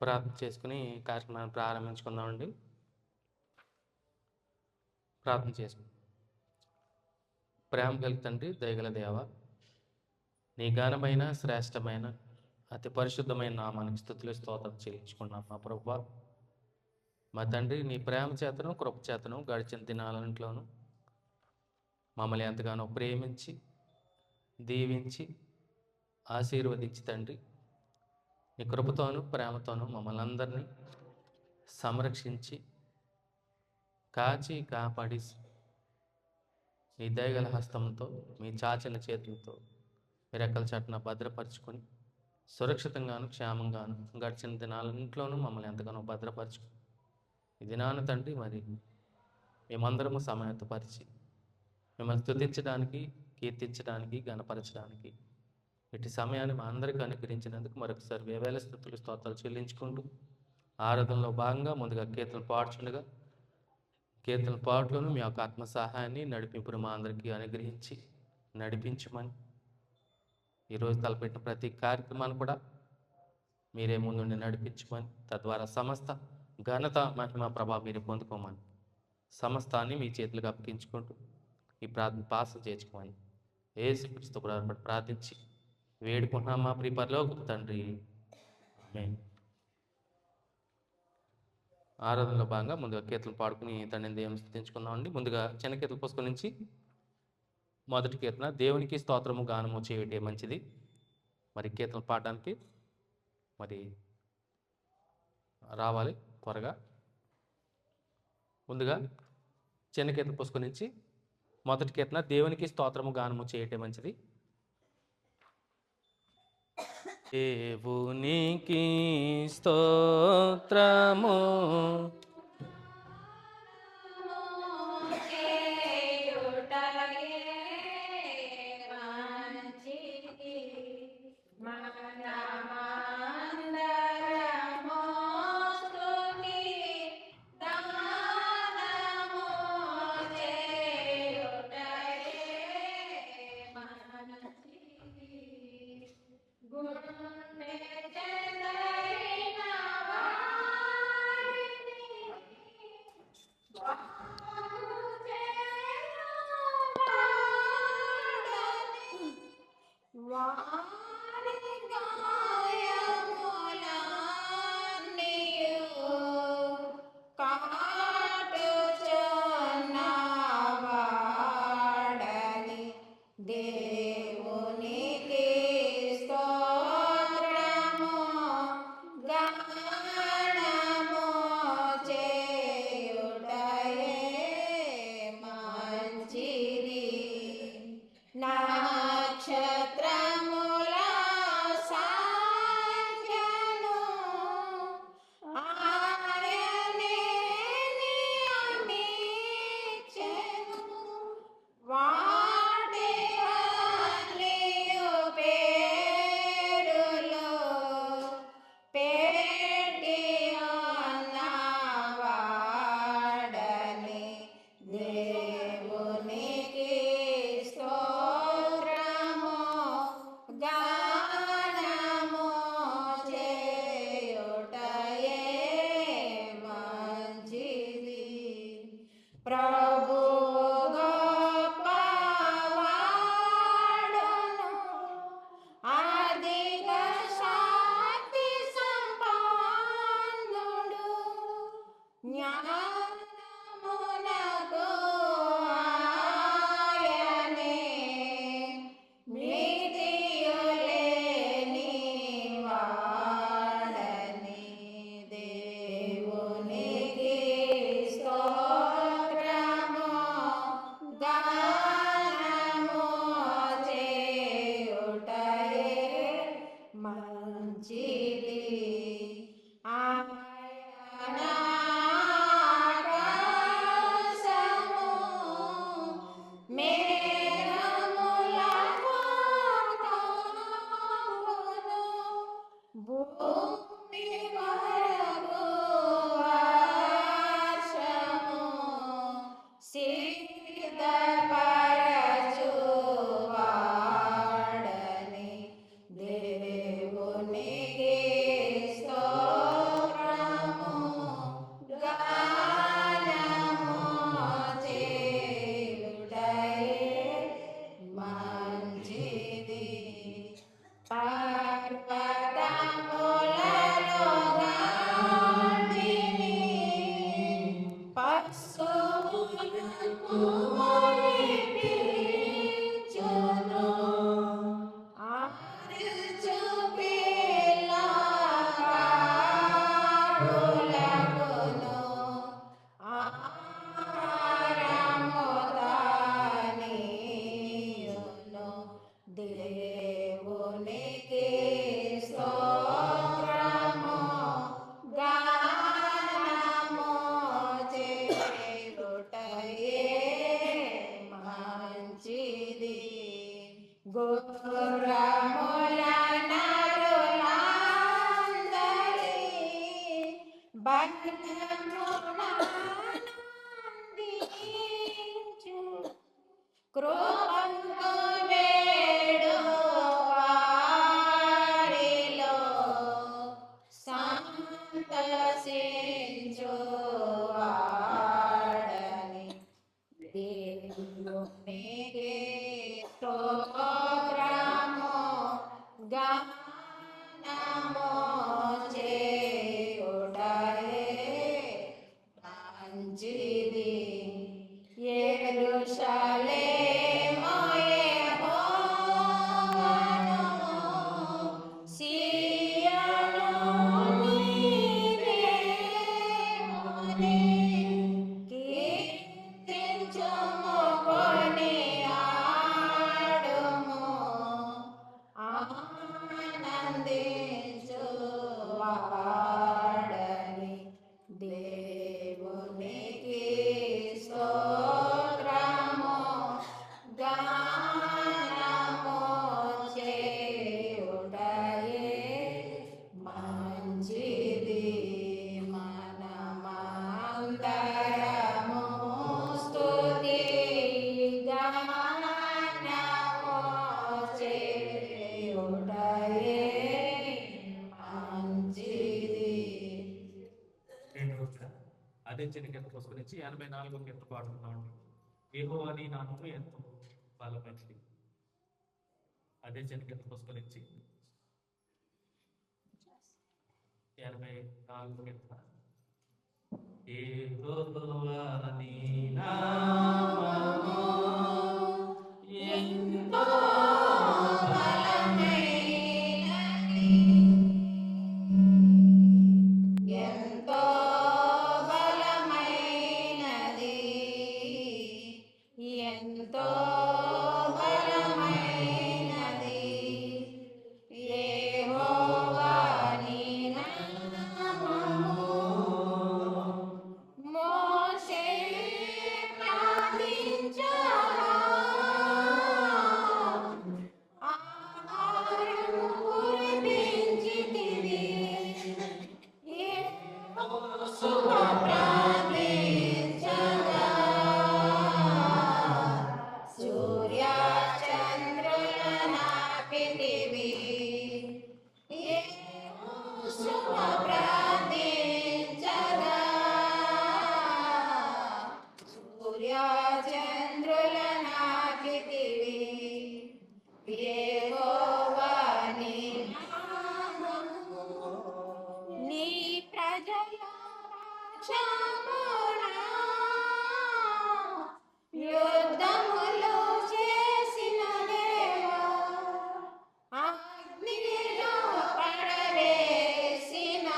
ప్రార్థన చేసుకుని కార్యక్రమాన్ని ప్రారంభించుకుందామండి. ప్రార్థన చేసుకుందాం. ప్రేమ గల తండ్రి, దయగల దేవ, నీ ఘనమైన శ్రేష్టమైన అతి పరిశుద్ధమైన నామానికి స్తుతులు స్తోత్రం చెల్లించుకున్నాం మా ప్రభువా. మా తండ్రి, నీ ప్రేమ చేతను కృప చేతను గడిచిన దినాలన్నింటిలోనూ మమ్మల్ని ఎంతగానో ప్రేమించి దీవించి ఆశీర్వదించి తండ్రి, నీ కృపతోనూ ప్రేమతోనూ మమ్మల్ని అందరినీ సంరక్షించి కాచి కాపాడి నీ దయగల హస్తంతో, మీ చాచిన చేతులతో మీ రెక్కల చాటున భద్రపరుచుకొని సురక్షితంగాను క్షేమంగాను గడిచిన దినాలన్నింటిలోనూ మమ్మల్ని ఎంతగానో భద్రపరుచుకుని ఈ దినాన తండ్రి మరి మేమందరము సమయత్తపరిచి మిమ్మల్ని స్తుతించడానికి, కీర్తించడానికి, గణపరచడానికి ఇటు సమయాన్ని మా అందరికీ అనుగ్రహించినందుకు మరొకసారి వేవేల స్తుతులు స్తోత్రాలు చెల్లించుకుంటూ ఆరాధనలో భాగంగా ముందుగా కీర్తనలు పాడుచుండగా కీర్తన పాటలోను మీ యొక్క ఆత్మ సహాయాన్ని నడిపింపును మా అందరికీ అనుగ్రహించి నడిపించమని, ఈరోజు తలపెట్టిన ప్రతి కార్యక్రమాన్ని కూడా మీరే ముందుండి నడిపించమని, తద్వారా సమస్త ఘనత మహిమ ప్రభావం మీరే పొందుకోమని, సమస్తాన్ని మీ చేతులకు అప్పగించుకుంటూ ఈ ప్రార్థన పాసం చేసుకోమని యేసుక్రీస్తు కూడా ప్రార్థించి వేడుకుంటున్నాం మా ప్రియ పరలోకపు తండ్రి. ఆమేన్. ఆరాధనలో భాగంగా ముందుగా కీర్తనలు పాడుకుని తండ్రిని దేవుని స్తుతించుకుందామండి. ముందుగా చిన్న కీర్తన పుస్తకం నుంచి మొదటి కీర్తన, దేవునికి స్తోత్రము గానము చేయటే మంచిది. మరి కీర్తన పాడడానికి మరి రావాలి త్వరగా. ముందుగా చిన్న కీర్తన పుస్తకం నుంచి మొదటి కీర్తన, దేవునికి స్తోత్రము గానము చేయటే మంచిది. దేవునికి స్తోత్రము నక్షత్రముల పర్వతములలో గాలిని పశువులకు మొలిపించును. ఆరుచు పిల్ల కారులకును ఆహారము దానియును. దేవునికి స్తోత్రము గానము చేయుటయే మంచిది. గుర్రముల నరులందరి బంధమునందించు కృపను వేడు వారిలో సంతసించు వాడని దేవునికి స్తోత్రము గానము చేయుటయే మంచిది. యెరూషలేము యెహోవాను, సీయోను నీదేముని కీర్తించుము కొనియాడుము. ఆనందించు వాడని దేవునికి స్తోత్రము గానము చేయుటయే మంచిది. మనమందరము స్తుతి గానము చేయుటయే మంచిది. రెండు రోజుల అదే చిన్న కీర్తన పుస్తకం నుంచి 84వ కీర్తన పాడుతున్నామండి. యెహోవా నీ నామము ఎంతో బలమైనది. అదే చిన్న కీర్తన పుస్తకం నుంచి 84వ కీర్తన. యెహోవా నీ నామము ఎంతో బలమైనది, ఎంతో బలమైనది, ఎంతో బలమైనది. యెహోవా నీ నామము మోషే ప్రార్థించగా ఆహారము కురిపించితివి. యెహోవా ప్రార్థించగా సూర్య చంద్రుల నాపితివి. యెహోవా ప్రార్థించగా సూర్య చంద్రుల నాపితివి. యెహోవా నీ నామము నీ ప్రజల పక్షమున యుద్ధములు చేసిన దేవా, అగ్నిలో పడవేసిన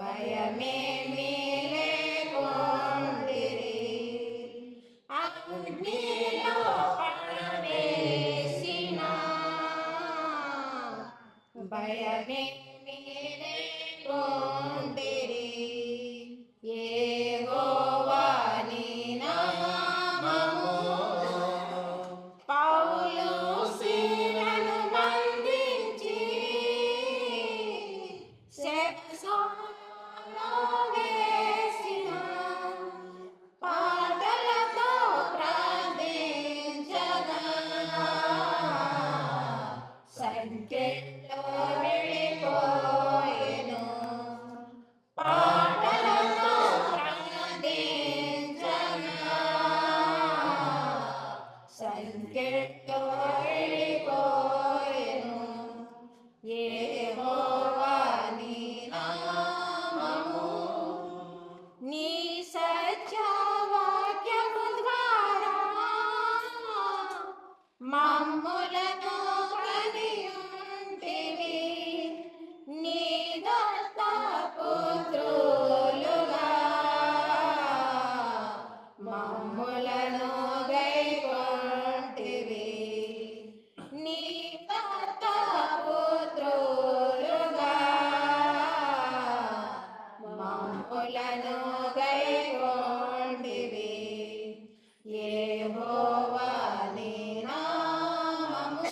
భయమేమీ లేకుండిరి. అగ్నిలో పడవేసిన భయమేమీ లేకుండిరి. యెహోవా నీ నామము పౌలు శీలను బంధించి చెరసాలలో వేసిన పాటలతో ప్రార్థించగా సంకెళ్ళు వెళ్ళిపోయెను. పాటలతో ప్రార్థించగా సంకెళ్ళు వెళ్ళిపోయెను. మమ్ములను కనియుంటివి నీ దత్తపుత్రులుగా మమ్ములను గైకొంటివి నీ దత్తపుత్రులుగా మమ్ములను గైకొంటివి యెహోవా నీ నామము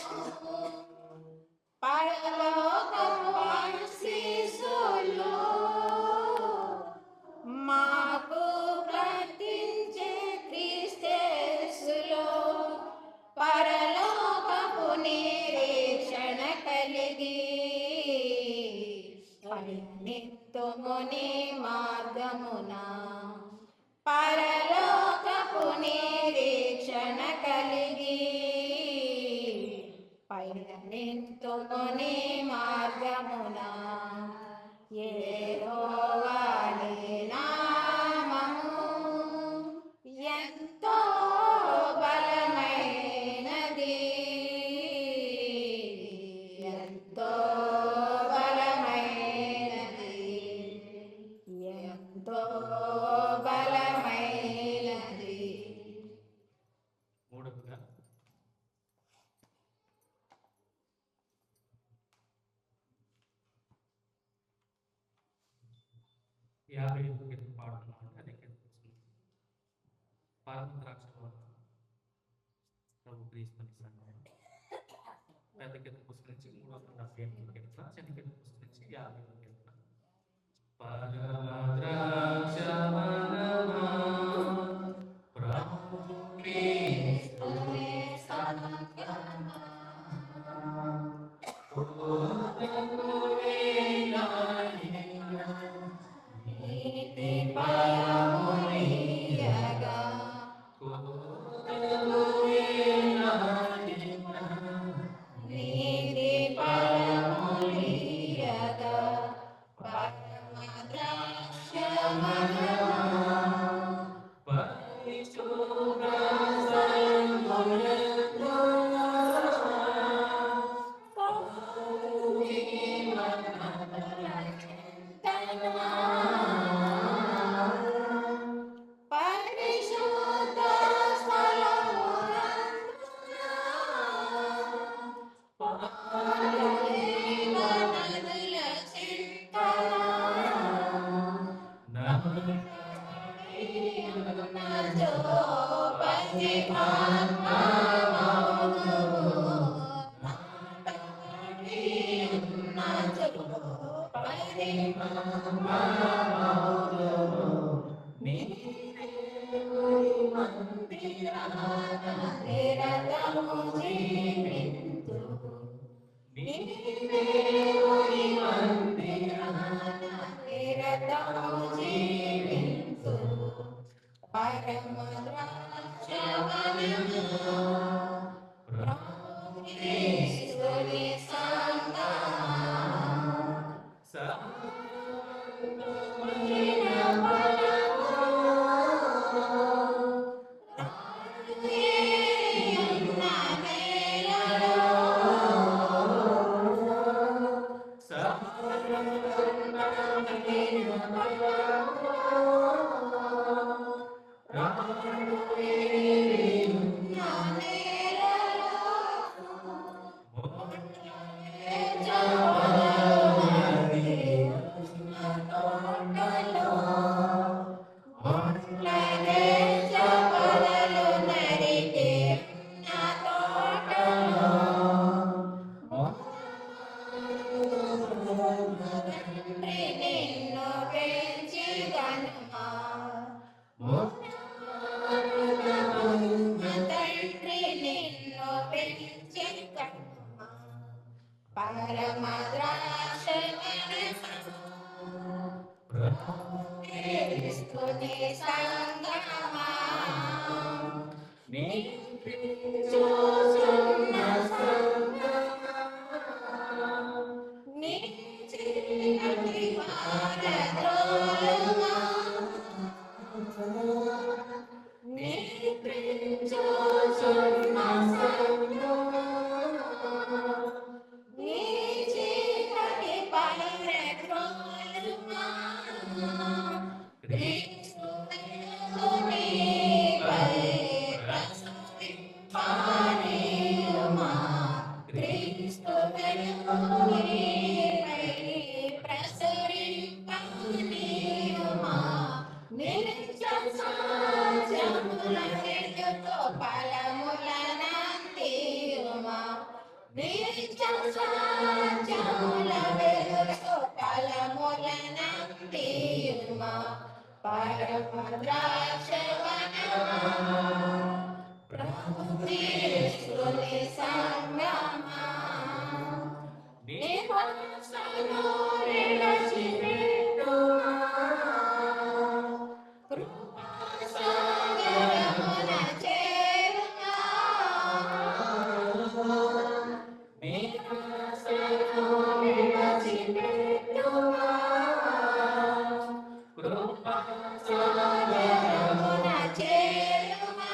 పరలోకపు ఆశీస్సులు మాకు ప్రార్థించే క్రీస్తేసులో పరలోకపు నిరీక్షణ కలిగి పరినిత్తుము నీ మార్గమున పరలోకపు నిరీక్షణ కలిగి పరినిత్తుము నీ మార్గమున యెహోవా నీ నామము ఎంతో బలమైనది ఎంతో బలమైనది ఎంతో బలమైనది. మూడవగా యాభై కీర్తన పాడుతున్నాం. అదే కీర్తన పరమద్రాక్ష ప్రభు క్రీస్తుని సంఘం పెద్ద కీర్తన పుస్తకం నుంచి 378 కీర్తన, చిన్న కీర్తన పుస్తకం నుంచి 50 కీర్తన. పరమద్రాక్ష వనమా ప్రభు క్రీస్తుని సంఘమా నీతి భయములియగా నీతి భయములియగా పరమద్రాక్షవనమా పరిశుద్ధ స్థలమునందున నదుల చింతన నీపై ప్రసరింపనీయుమా. నిత్యం సాధ్యముల వెలుగుతో ఫలములనందియుమా. నిత్యం సాధ్యముల వెలుగుతో ఫలములనందియుమా. పరమ ద్రాక్షవనమా, ప్రభు క్రీస్తుని సంగమా, నివాసము విడచిపెట్టుమా. కృపా సాగరమున చేరుమా. నివాసము విడచిపెట్టుమా. కృపా సాగరమున చేరుమా.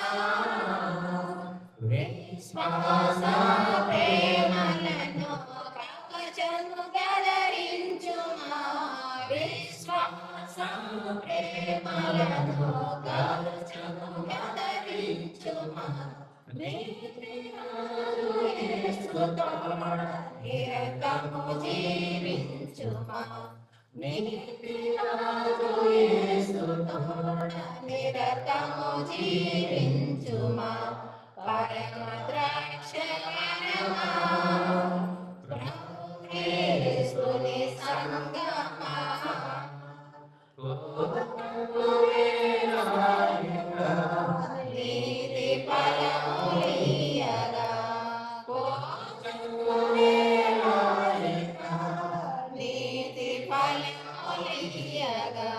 విశ్వాస ప్రేమలను కవచముగా ధరించుమా. విశ్వాస ప్రేమలను కవచముగా ధరించుమా. యేసుతో నిరతము జీవించుమా. యేసుతో నిరతము జీవించుమా. పరమ ద్రాక్షవనమా, ప్రభు క్రీస్తుని సంగమా, నీతి ఫలములియ్యగా. నీతి ఫలములియ్యగా.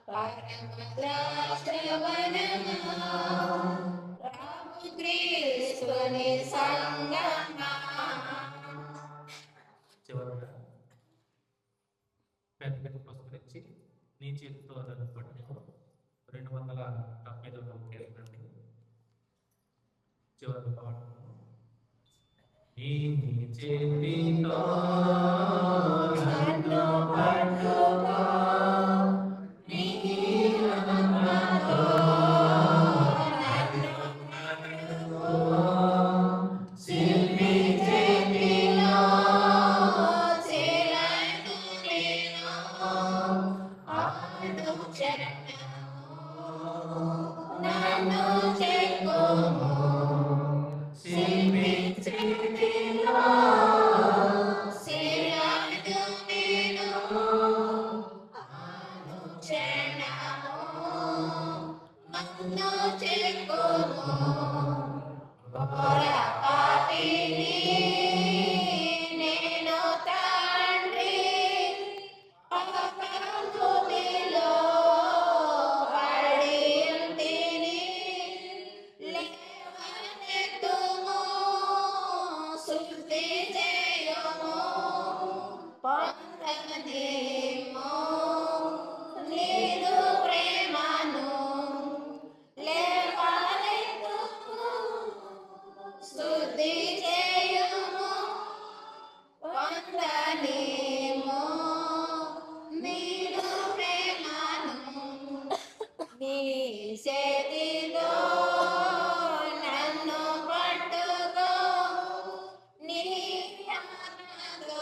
పరమ ద్రాక్షవనమా, ప్రభు క్రీస్తుని సంగమా. చివరగా పెద్ద పెద్ద పుస్తకరించి నీ చేతితో దాన్ని పట్టుకో. 275వ కీర్తన చివరి పాట. నీ చేతితో నన్ను పట్టుకో, నీ రక్తముతో నన్ను కడుగు. శిల్పి చేతిలో చేరను నేను. అనుక్షణము నన్ను చెక్కుము. శిల్పి చేతిలో చేరను నేను. అనుక్షణము నన్ను చెక్కుము. ఘోర పాపిని నేను తండ్రి. పాపములో పడి ఉంటిని. లేవనెత్తుము, శుద్ధి చేయుము. పొందనేమో నీదు ప్రేమను. లేవనెత్తుము, శుద్ధి చేయుము. పొందనేమో నీదు ప్రేమను. నీ చేతితో నన్ను పట్టుకో, నీ ఆజ్ఞతో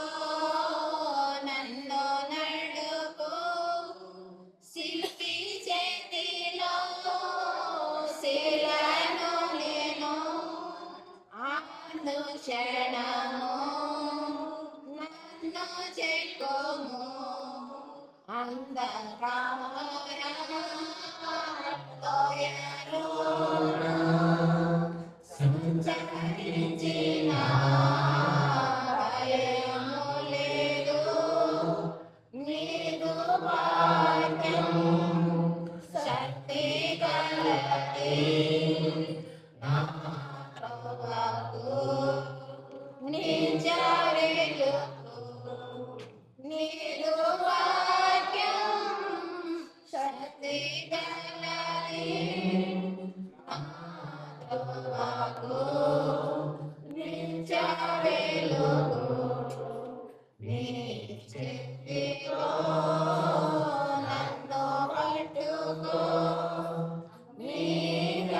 నన్ను నడుపు. శిల్పి చేతిలో శిలను నేను. అనుక్షణము నన్ను చెక్కుము. అంధకారలోయలోన సంచరించిన భయము లేదు. నీదు వాక్యం శక్తి కలది. నా ప్రభువుకు నిజ వెలుగు. నీదు వాక్యం శక్తి కలది. నా ప్రభువుకు నిజ వెలుగు. నీ చేతిలో నన్ను పట్టుకో, నీ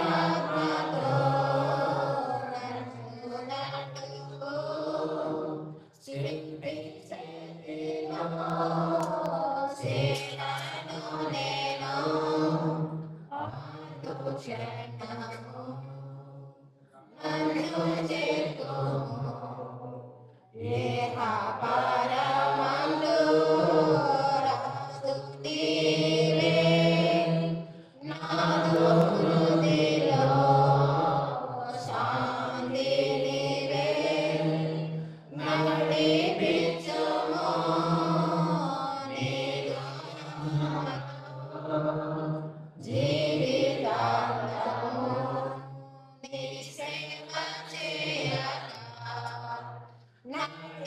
ఆత్మతో నన్ను నడుపు. శిల్పి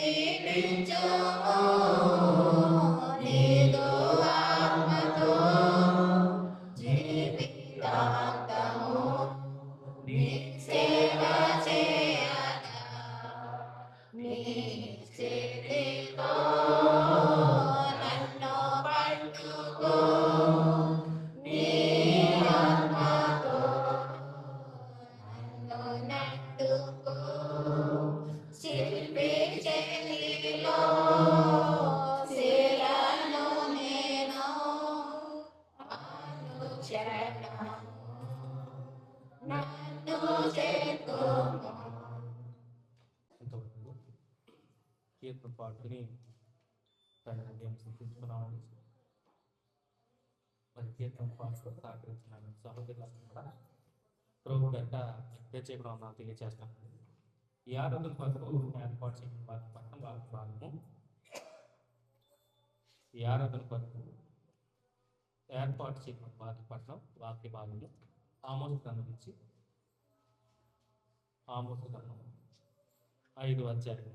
దీవించుము నీదు ఆత్మతో జీవితాంతము నీ సేవ చేయగా నీ చేతితో నన్ను పట్టుకో నీ ఆత్మతో నన్ను నట్టుకో శిల్పి చెలిలో శిలను నేను అనుచరణము నన్ను చేతుము. ఇంతవరకు కీర్తన పాడుకుని తండ్రి దేవుని స్తుతించుకున్నామండి. మరి కీర్తన పాడుతూ సహకరించిన సహోదరులందరూ కూడా ప్రభు గంట ప్రత్యేకంగా నాకు తెలియజేస్తాను. ఈ ఆరాధన కొరకు ఏర్పాటు చేయడం వారి పట్ల వారి భాగము, ఈ ఆరాధన కొరకు ఏర్పాటు చేయడం వారి పట్ల వాక్య భాగము ఆమోసు గ్రంథం నుంచి ఆమోసు గ్రంథం 5వ అధ్యాయం.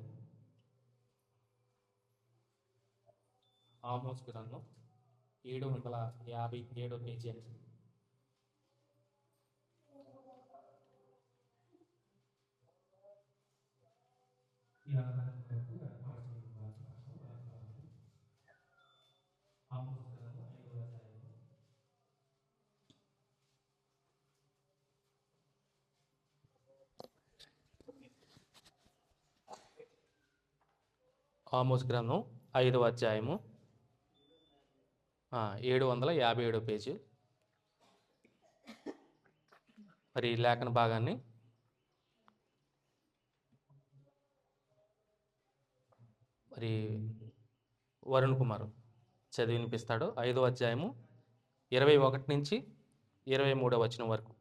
ఆమోసు గ్రంథం 757 పేజీ అండి. ఆమోసు గ్రంథం 5వ అధ్యాయము 757 పేజీ. మరి ఈ లేఖన భాగాన్ని మరి వరుణ్ కుమార్ చదివి వినిపిస్తాడు. 5వ అధ్యాయము 21 నుంచి 23వ వచనం వరకు.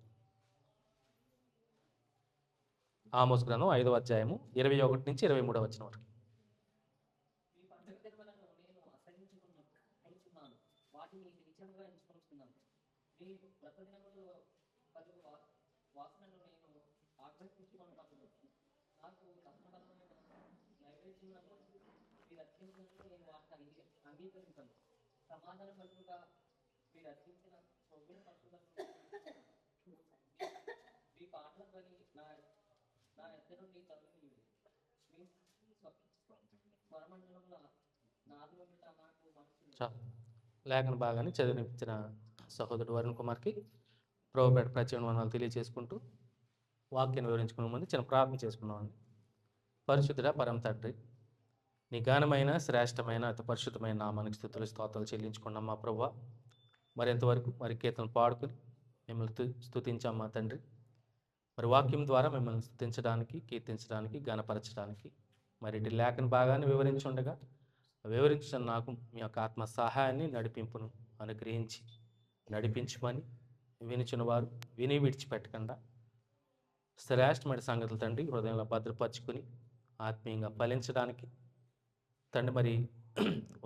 ఆమోసు గ్రంథం 5వ అధ్యాయము 21 నుంచి 23వ వచనం వరకు. లేఖన భాగాన్ని చదివినిపించిన సహోదరుడు వరుణ్ కుమార్కి ప్రభుపేట ప్రత్యేక వందనాలు తెలియజేసుకుంటూ వాక్యాన్ని వివరించుకునే ముందు చిన్న ప్రార్థన చేసుకున్నామండి. పరిశుద్ధుడా పరమ తండ్రి, నీ ఘనమైన శ్రేష్టమైన అతి పరిశుద్ధమైన నామానికి స్తుతులు స్తోత్రాలు చెల్లించుకున్నాం మా ప్రభువా. మరి ఎంతవరకు మరి కీర్తన పాడుకుని మిమ్మల్ని స్తుతించాం మా తండ్రి. మరి వాక్యం ద్వారా మిమ్మల్ని స్తుతించడానికి, కీర్తించడానికి, ఘనపరచడానికి మరి ఇటు లేఖన భాగాన్ని వివరించిన నాకు మీ యొక్క ఆత్మ సహాయాన్ని నడిపింపును అనుగ్రహించి నడిపించమని వినిచిన వారు విని విడిచిపెట్టకుండా శ్రేష్టమైన సంగతులు తండ్రి హృదయంలో భద్రపరుచుకుని ఆత్మీయంగా ఫలించడానికి తండ్రి మరి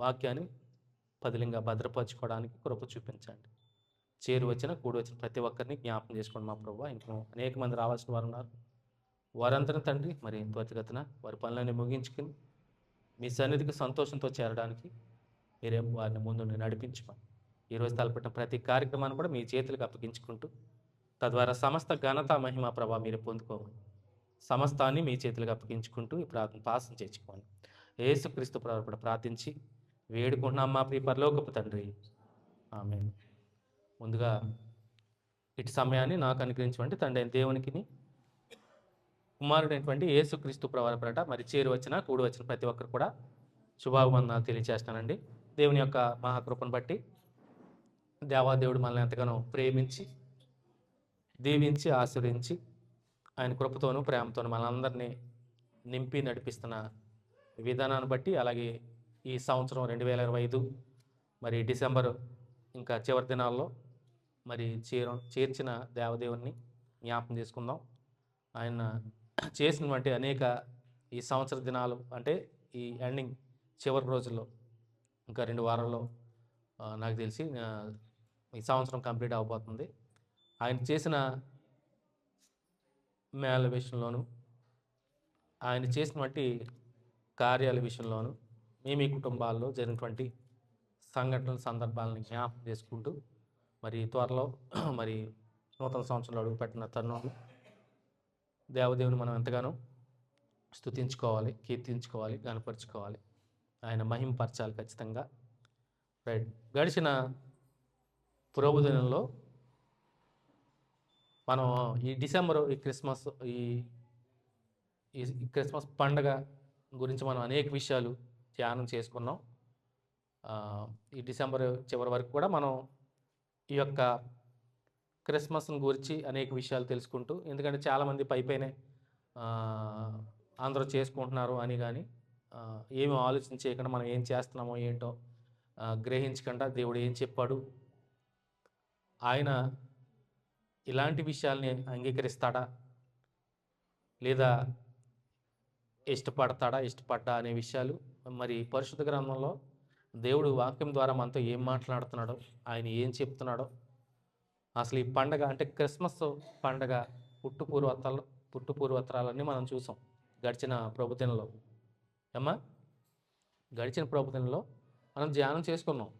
వాక్యాన్ని పదిలంగా భద్రపరచుకోవడానికి కృప చూపించండి. చేరు వచ్చిన కూడి వచ్చిన ప్రతి ఒక్కరిని జ్ఞాపకం చేసుకోండి మా ప్రభువా. ఇంకా అనేక మంది రావాల్సిన వారు ఉన్నారు. వారందరూ తండ్రి మరి త్వరితగతిన వారి పనులన్నీ ముగించుకుని మీ సన్నిధికి సంతోషంతో చేరడానికి మీరే వారిని ముందు నడిపించమని ఈరోజు తలపెట్టిన ప్రతి కార్యక్రమాన్ని కూడా మీ చేతులకు అప్పగించుకుంటూ తద్వారా సమస్త ఘనత మహిమ ప్రభావ మీరు పొందుకోమని సమస్తాన్ని మీ చేతులకు అప్పగించుకుంటూ ఈ ప్రార్థన పాసం చేర్చుకోండి. యేసుక్రీస్తు ప్రభు కూడా ప్రార్థించి వేడుకుంటున్నాం మా ప్రియ పరలోకపు తండ్రి, ఆమేన్. ముందుగా ఇటు సమయాన్ని నాకు అనుగ్రహించమంటే తండ్రి అయిన దేవునికి కుమారుడైనటువంటి యేసుక్రీస్తు ప్రభు మరి చేరు వచ్చిన కూడి వచ్చిన ప్రతి ఒక్కరు కూడా శుభాభివందనాలు తెలియజేస్తానండి. దేవుని యొక్క మహాకృపను బట్టి దేవాదేవుడు మనల్ని ఎంతగానో ప్రేమించి దీవించి ఆశీర్వదించి ఆయన కృపతోనూ ప్రేమతోనూ మనందరినీ నింపి నడిపిస్తున్న విధానాన్ని బట్టి అలాగే ఈ సంవత్సరం 2025 మరి డిసెంబర్ ఇంకా చివరి దినాల్లో మరి చేర్చిన దేవదేవుని జ్ఞాపకం చేసుకుందాం. ఆయన చేసినటువంటి అనేక ఈ సంవత్సర దినాలు అంటే ఈ ఎండింగ్ చివరి రోజుల్లో ఇంకా 2 వారాల్లో నాకు తెలిసి ఈ సంవత్సరం కంప్లీట్ అవబోతుంది. ఆయన చేసిన మేళ విషయంలోనూ ఆయన చేసినటువంటి కార్యాల విషయంలోను మీ కుటుంబాల్లో జరిగినటువంటి సంఘటనల సందర్భాలను జ్ఞాపకం చేసుకుంటూ మరి త్వరలో మరి నూతన సంవత్సరంలో అడుగుపెట్టిన తరుణంలో దేవదేవుని మనం ఎంతగానో స్తుతించుకోవాలి, కీర్తించుకోవాలి, గణపరుచుకోవాలి, ఆయన మహింపరచాలి ఖచ్చితంగా. రైట్. గడిచిన ప్రభుదినంలో మనం ఈ డిసెంబర్ ఈ క్రిస్మస్ ఈ ఈ క్రిస్మస్ పండగ గురించి మనం అనేక విషయాలు ధ్యానం చేసుకున్నాం. ఈ డిసెంబర్ చివరి వరకు కూడా మనం ఈ యొక్క క్రిస్మస్ని గురించి అనేక విషయాలు తెలుసుకుంటూ, ఎందుకంటే చాలామంది పైనే అందరూ చేసుకుంటున్నారు అని కానీ ఏమి ఆలోచన చేయకుండా మనం ఏం చేస్తున్నామో ఏంటో గ్రహించకుండా దేవుడు ఏం చెప్పాడు, ఆయన ఇలాంటి విషయాల్ని అంగీకరిస్తాడా లేదా ఇష్టపడ్డా అనే విషయాలు మరి పరిశుద్ధ గ్రంథంలో దేవుడు వాక్యం ద్వారా మనతో ఏం మాట్లాడుతున్నాడో, ఆయన ఏం చెప్తున్నాడో, అసలు ఈ పండగ అంటే క్రిస్మస్ పండగ పుట్టుపూర్వత్రాలన్నీ మనం చూసాం గడిచిన ప్రభుదినంలో. అమ్మా, గడిచిన ప్రభుదినంలో మనం ధ్యానం చేసుకున్నాం.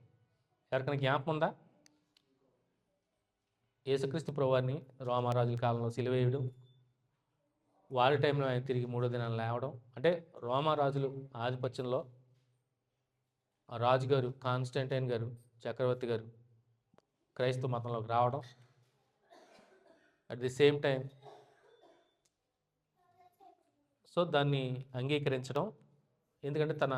ఎవరికైనా జ్ఞాపకం ఉందా? యేసుక్రీస్తు ప్రభువారిని రోమారాజుల కాలంలో సిలువేయడం, వారి టైంలో ఆయన తిరిగి 3వ దినాలు లేవడం, అంటే రోమారాజులు ఆధిపత్యంలో ఆ రాజుగారు కాన్స్టంటైన్ గారు చక్రవర్తి గారు క్రైస్తవ మతంలోకి రావడం, at the same time so దాన్ని అంగీకరించడం, ఎందుకంటే తన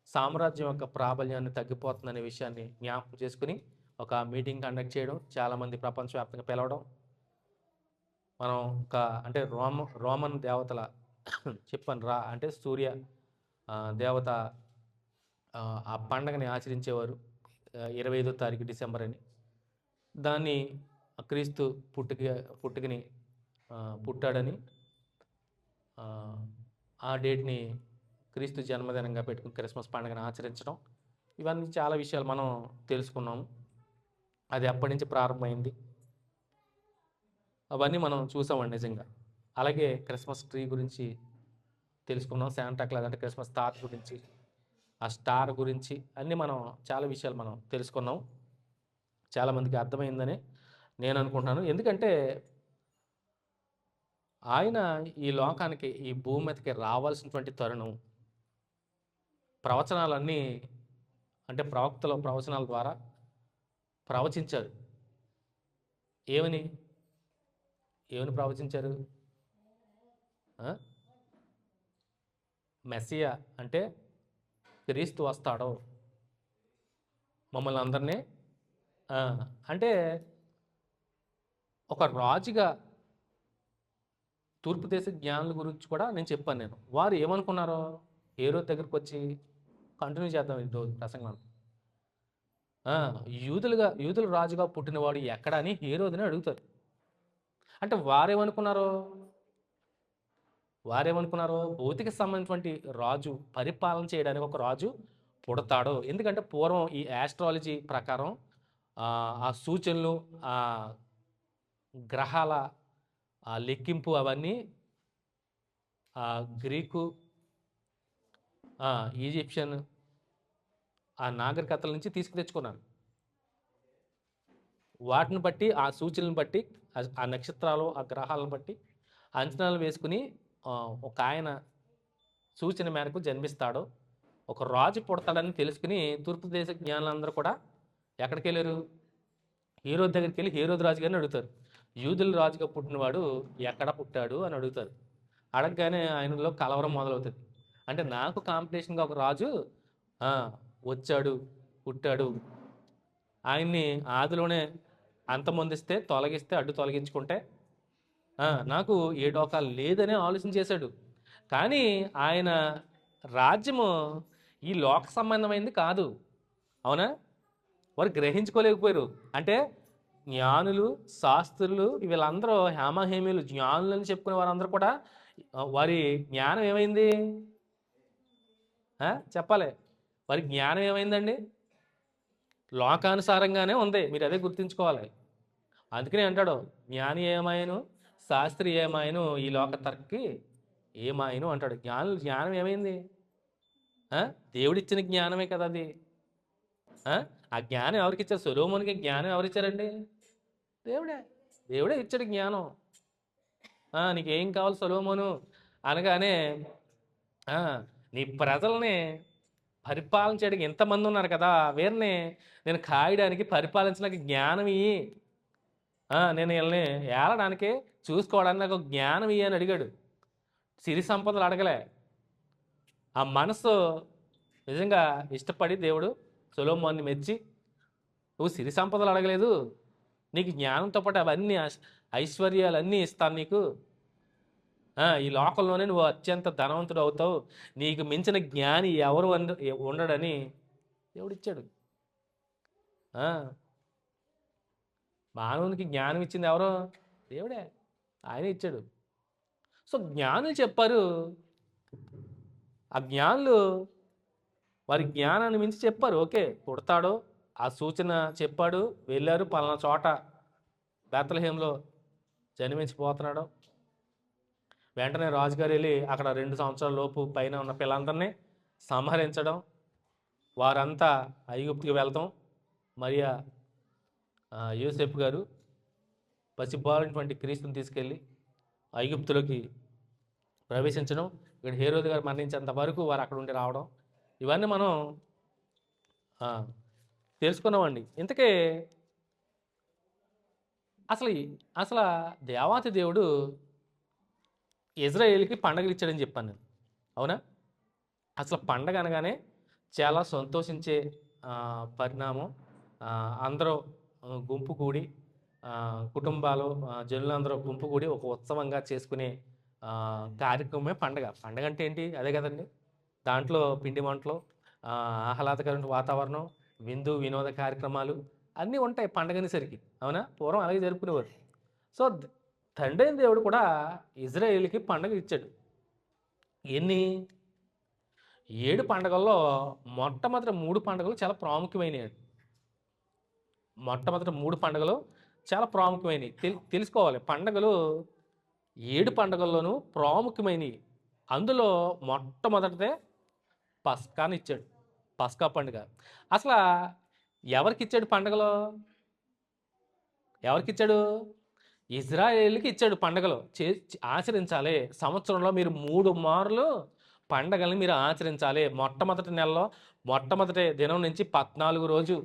సామ్రాజ్యం యొక్క ప్రాబల్యాన్ని తగ్గిపోతుందనే విషయాన్ని జ్ఞాపకం చేసుకుని ఒక మీటింగ్ కండక్ట్ చేయడం, చాలామంది ప్రపంచవ్యాప్తంగా పిలవడం. మనం అంటే రోమన్ దేవతల చెప్పాను అంటే సూర్య దేవత ఆ పండగని ఆచరించేవారు 25వ తారీఖు డిసెంబర్ అని. దాన్ని క్రీస్తు పుట్టుకని పుట్టాడని ఆ డేట్ని క్రీస్తు జన్మదినంగా పెట్టుకుని క్రిస్మస్ పండుగను ఆచరించడం, ఇవన్నీ చాలా విషయాలు మనం తెలుసుకున్నాము. అది ఎప్పటి నుంచి ప్రారంభమైంది అవన్నీ మనం చూసామండి నిజంగా. అలాగే క్రిస్మస్ ట్రీ గురించి తెలుసుకున్నాం, శాంటా క్లాస్ అంటే క్రిస్మస్ స్టార్ గురించి, ఆ స్టార్ గురించి అన్నీ మనం చాలా విషయాలు మనం తెలుసుకున్నాం. చాలామందికి అర్థమైందని నేను అనుకుంటున్నాను. ఎందుకంటే ఆయన ఈ లోకానికి ఈ భూమి మీదకి రావాల్సినటువంటి తరుణం ప్రవచనాలన్నీ అంటే ప్రవచనాల ద్వారా ప్రవచించారు. ఏమని ప్రవచించారు? మెస్సియా అంటే క్రీస్తు వస్తాడో, మమ్మల్ని అందరినీ అంటే ఒక రాజుగా తూర్పు దేశ జ్ఞానుల గురించి కూడా నేను చెప్పాను. నేను వారు ఏమనుకున్నారో హేరోదు దగ్గరికి వచ్చి కంటిన్యూ చేద్దాం ఈ రోజు ప్రసంగం. యూదుల రాజుగా పుట్టినవాడు ఎక్కడ అని హేరోదుని అడుగుతారు. అంటే వారేమనుకున్నారో భౌతిక సంబంధించినటువంటి రాజు, పరిపాలన చేయడానికి ఒక రాజు పుడతాడు. ఎందుకంటే పూర్వం ఈ ఆస్ట్రాలజీ ప్రకారం ఆ సూచనలు, ఆ గ్రహాల ఆ లెక్కింపు అవన్నీ గ్రీకు, ఈజిప్షియన్ ఆ నాగరికతల నుంచి తెచ్చుకున్నారు. వాటిని బట్టి, ఆ సూచనలను బట్టి, ఆ నక్షత్రాలు, ఆ గ్రహాలను బట్టి అంచనాలు వేసుకుని ఒక ఆయన సూచన మేరకు జన్మిస్తాడు, ఒక రాజు పుడతాడని తెలుసుకుని తూర్పు దేశ జ్ఞానులందరూ కూడా ఎక్కడికి వెళ్ళారు? హేరోదు దగ్గరికి వెళ్ళి హేరోదు రాజు గారిని అడుగుతారు. యూదుల రాజుగా పుట్టినవాడు ఎక్కడ పుట్టాడు అని అడుగుతారు. అడగగానే ఆయనలో కలవరం మొదలవుతుంది. అంటే నాకు కాంపిటీషన్గా ఒక రాజు వచ్చాడు, పుట్టాడు, ఆయన్ని ఆదిలోనే అంతమొందిస్తే, తొలగిస్తే, అడ్డు తొలగించుకుంటే నాకు ఏ డోకా లేదనే ఆలోచన చేశాడు. కానీ ఆయన రాజ్యము ఈ లోక సంబంధమైంది కాదు. అవునా? వారు గ్రహించుకోలేకపోయారు. అంటే జ్ఞానులు, శాస్త్రులు వీళ్ళందరూ హేమహేమీలు జ్ఞానులు అని చెప్పుకునే వారందరూ కూడా వారి జ్ఞానం ఏమైంది? చెప్పాలి. వారి జ్ఞానం ఏమైందండి? లోకానుసారంగానే ఉంది. మీరు అదే గుర్తుంచుకోవాలి. అందుకనే అంటాడు, జ్ఞాని ఏమాయను, శాస్త్రి ఏమాయను, ఈ లోక తర్కి ఏమాయను అంటాడు. జ్ఞానం ఏమైంది? ఆ? దేవుడిచ్చిన జ్ఞానమే కదా అది. ఆ? ఆ జ్ఞానం ఎవరికి ఇచ్చారు? సొలొమోనుకి జ్ఞానం ఎవరు ఇచ్చారండి? దేవుడే. దేవుడే ఇచ్చాడు జ్ఞానం. నీకేం కావాలి సొలొమోను అనగానే ఆ, నీ ప్రజల్ని పరిపాలించడానికి ఎంతమంది ఉన్నారు కదా, వీరిని నేను కాయడానికి పరిపాలించడానికి జ్ఞానం ఇయ్యి. నేను వీళ్ళని ఏలడానికి చూసుకోవడానికి నాకు జ్ఞానం ఇయ్యి అని అడిగాడు. సిరి సంపదలు అడగలే. ఆ మనసు నిజంగా ఇష్టపడి దేవుడు సొలొమోన్ని మెచ్చి, నువ్వు సిరి సంపదలు అడగలేదు, నీకు జ్ఞానంతో పాటు అవన్నీ ఐశ్వర్యాలన్నీ ఇస్తాను నీకు. ఈ లోకంలోనే నువ్వు అత్యంత ధనవంతుడు అవుతావు, నీకు మించిన జ్ఞాని ఎవరు ఉండడని దేవుడిచ్చాడు. మానవునికి జ్ఞానం ఇచ్చింది ఎవరో? దేవుడే. ఆయన ఇచ్చాడు. సో జ్ఞానులు చెప్పారు. ఆ జ్ఞానులు వారి జ్ఞానాన్ని మించి చెప్పారు. ఓకే, పుడతాడు, ఆ సూచన చెప్పాడు, వెళ్ళారు, పలానా చోట బేత్లెహేంలో జన్మించిపోతున్నాడు. వెంటనే రాజుగారు వెళ్ళి అక్కడ 2 సంవత్సరాల లోపు పైన ఉన్న పిల్లలందరినీ సంహరించడం, వారంతా ఐగుప్తుకి వెళ్తాం. మరియా యోసేపు గారు పసిబాలైనటువంటి క్రీస్తుని తీసుకెళ్ళి ఐగుప్తులోకి ప్రవేశించడం, ఇక్కడ హేరోదు గారు మరణించేంత వరకు వారు అక్కడ ఉండి రావడం, ఇవన్నీ మనం తెలుసుకున్నామండి. ఇంతకే అసలు దేవాతి దేవుడు ఇజ్రాయేల్కి పండగలు ఇచ్చాడని చెప్పాను నేను, అవునా? అసలు పండగ అనగానే చాలా సంతోషించే పరిణామం. అందరూ గుంపు కూడి, కుటుంబాలు జనులందరూ గుంపు కూడి ఒక ఉత్సవంగా చేసుకునే కార్యక్రమమే పండగ. పండగ అంటే ఏంటి? అదే కదండి. దాంట్లో పిండి వంటలు, ఆహ్లాదకరమైన వాతావరణం, విందు వినోద కార్యక్రమాలు అన్నీ ఉంటాయి పండగనేసరికి, అవునా? పూర్వం అలాగే జరుపుకునేవారు. సో తండ్రి అయిన దేవుడు కూడా ఇజ్రాయేల్కి పండగ ఇచ్చాడు. ఎన్ని? 7 పండగల్లో మొట్టమొదటి 3 పండుగలు చాలా ప్రాముఖ్యమైనవి. మొట్టమొదటి 3 పండుగలు చాలా ప్రాముఖ్యమైనవి. తెలుసుకోవాలి. పండుగలు 7 పండుగల్లోనూ ప్రాముఖ్యమైనవి. అందులో మొట్టమొదటిదే పస్కాని ఇచ్చాడు. పస్కా పండుగ. అసలు ఎవరికి ఇచ్చాడు పండుగలో? ఎవరికిచ్చాడు? ఇజ్రాయేల్కి ఇచ్చాడు. పండుగలు ఆచరించాలి. సంవత్సరంలో మీరు 3 మార్లు పండగల్ని మీరు ఆచరించాలి. మొట్టమొదటి నెలలో మొట్టమొదటి దినం నుంచి 14 రోజు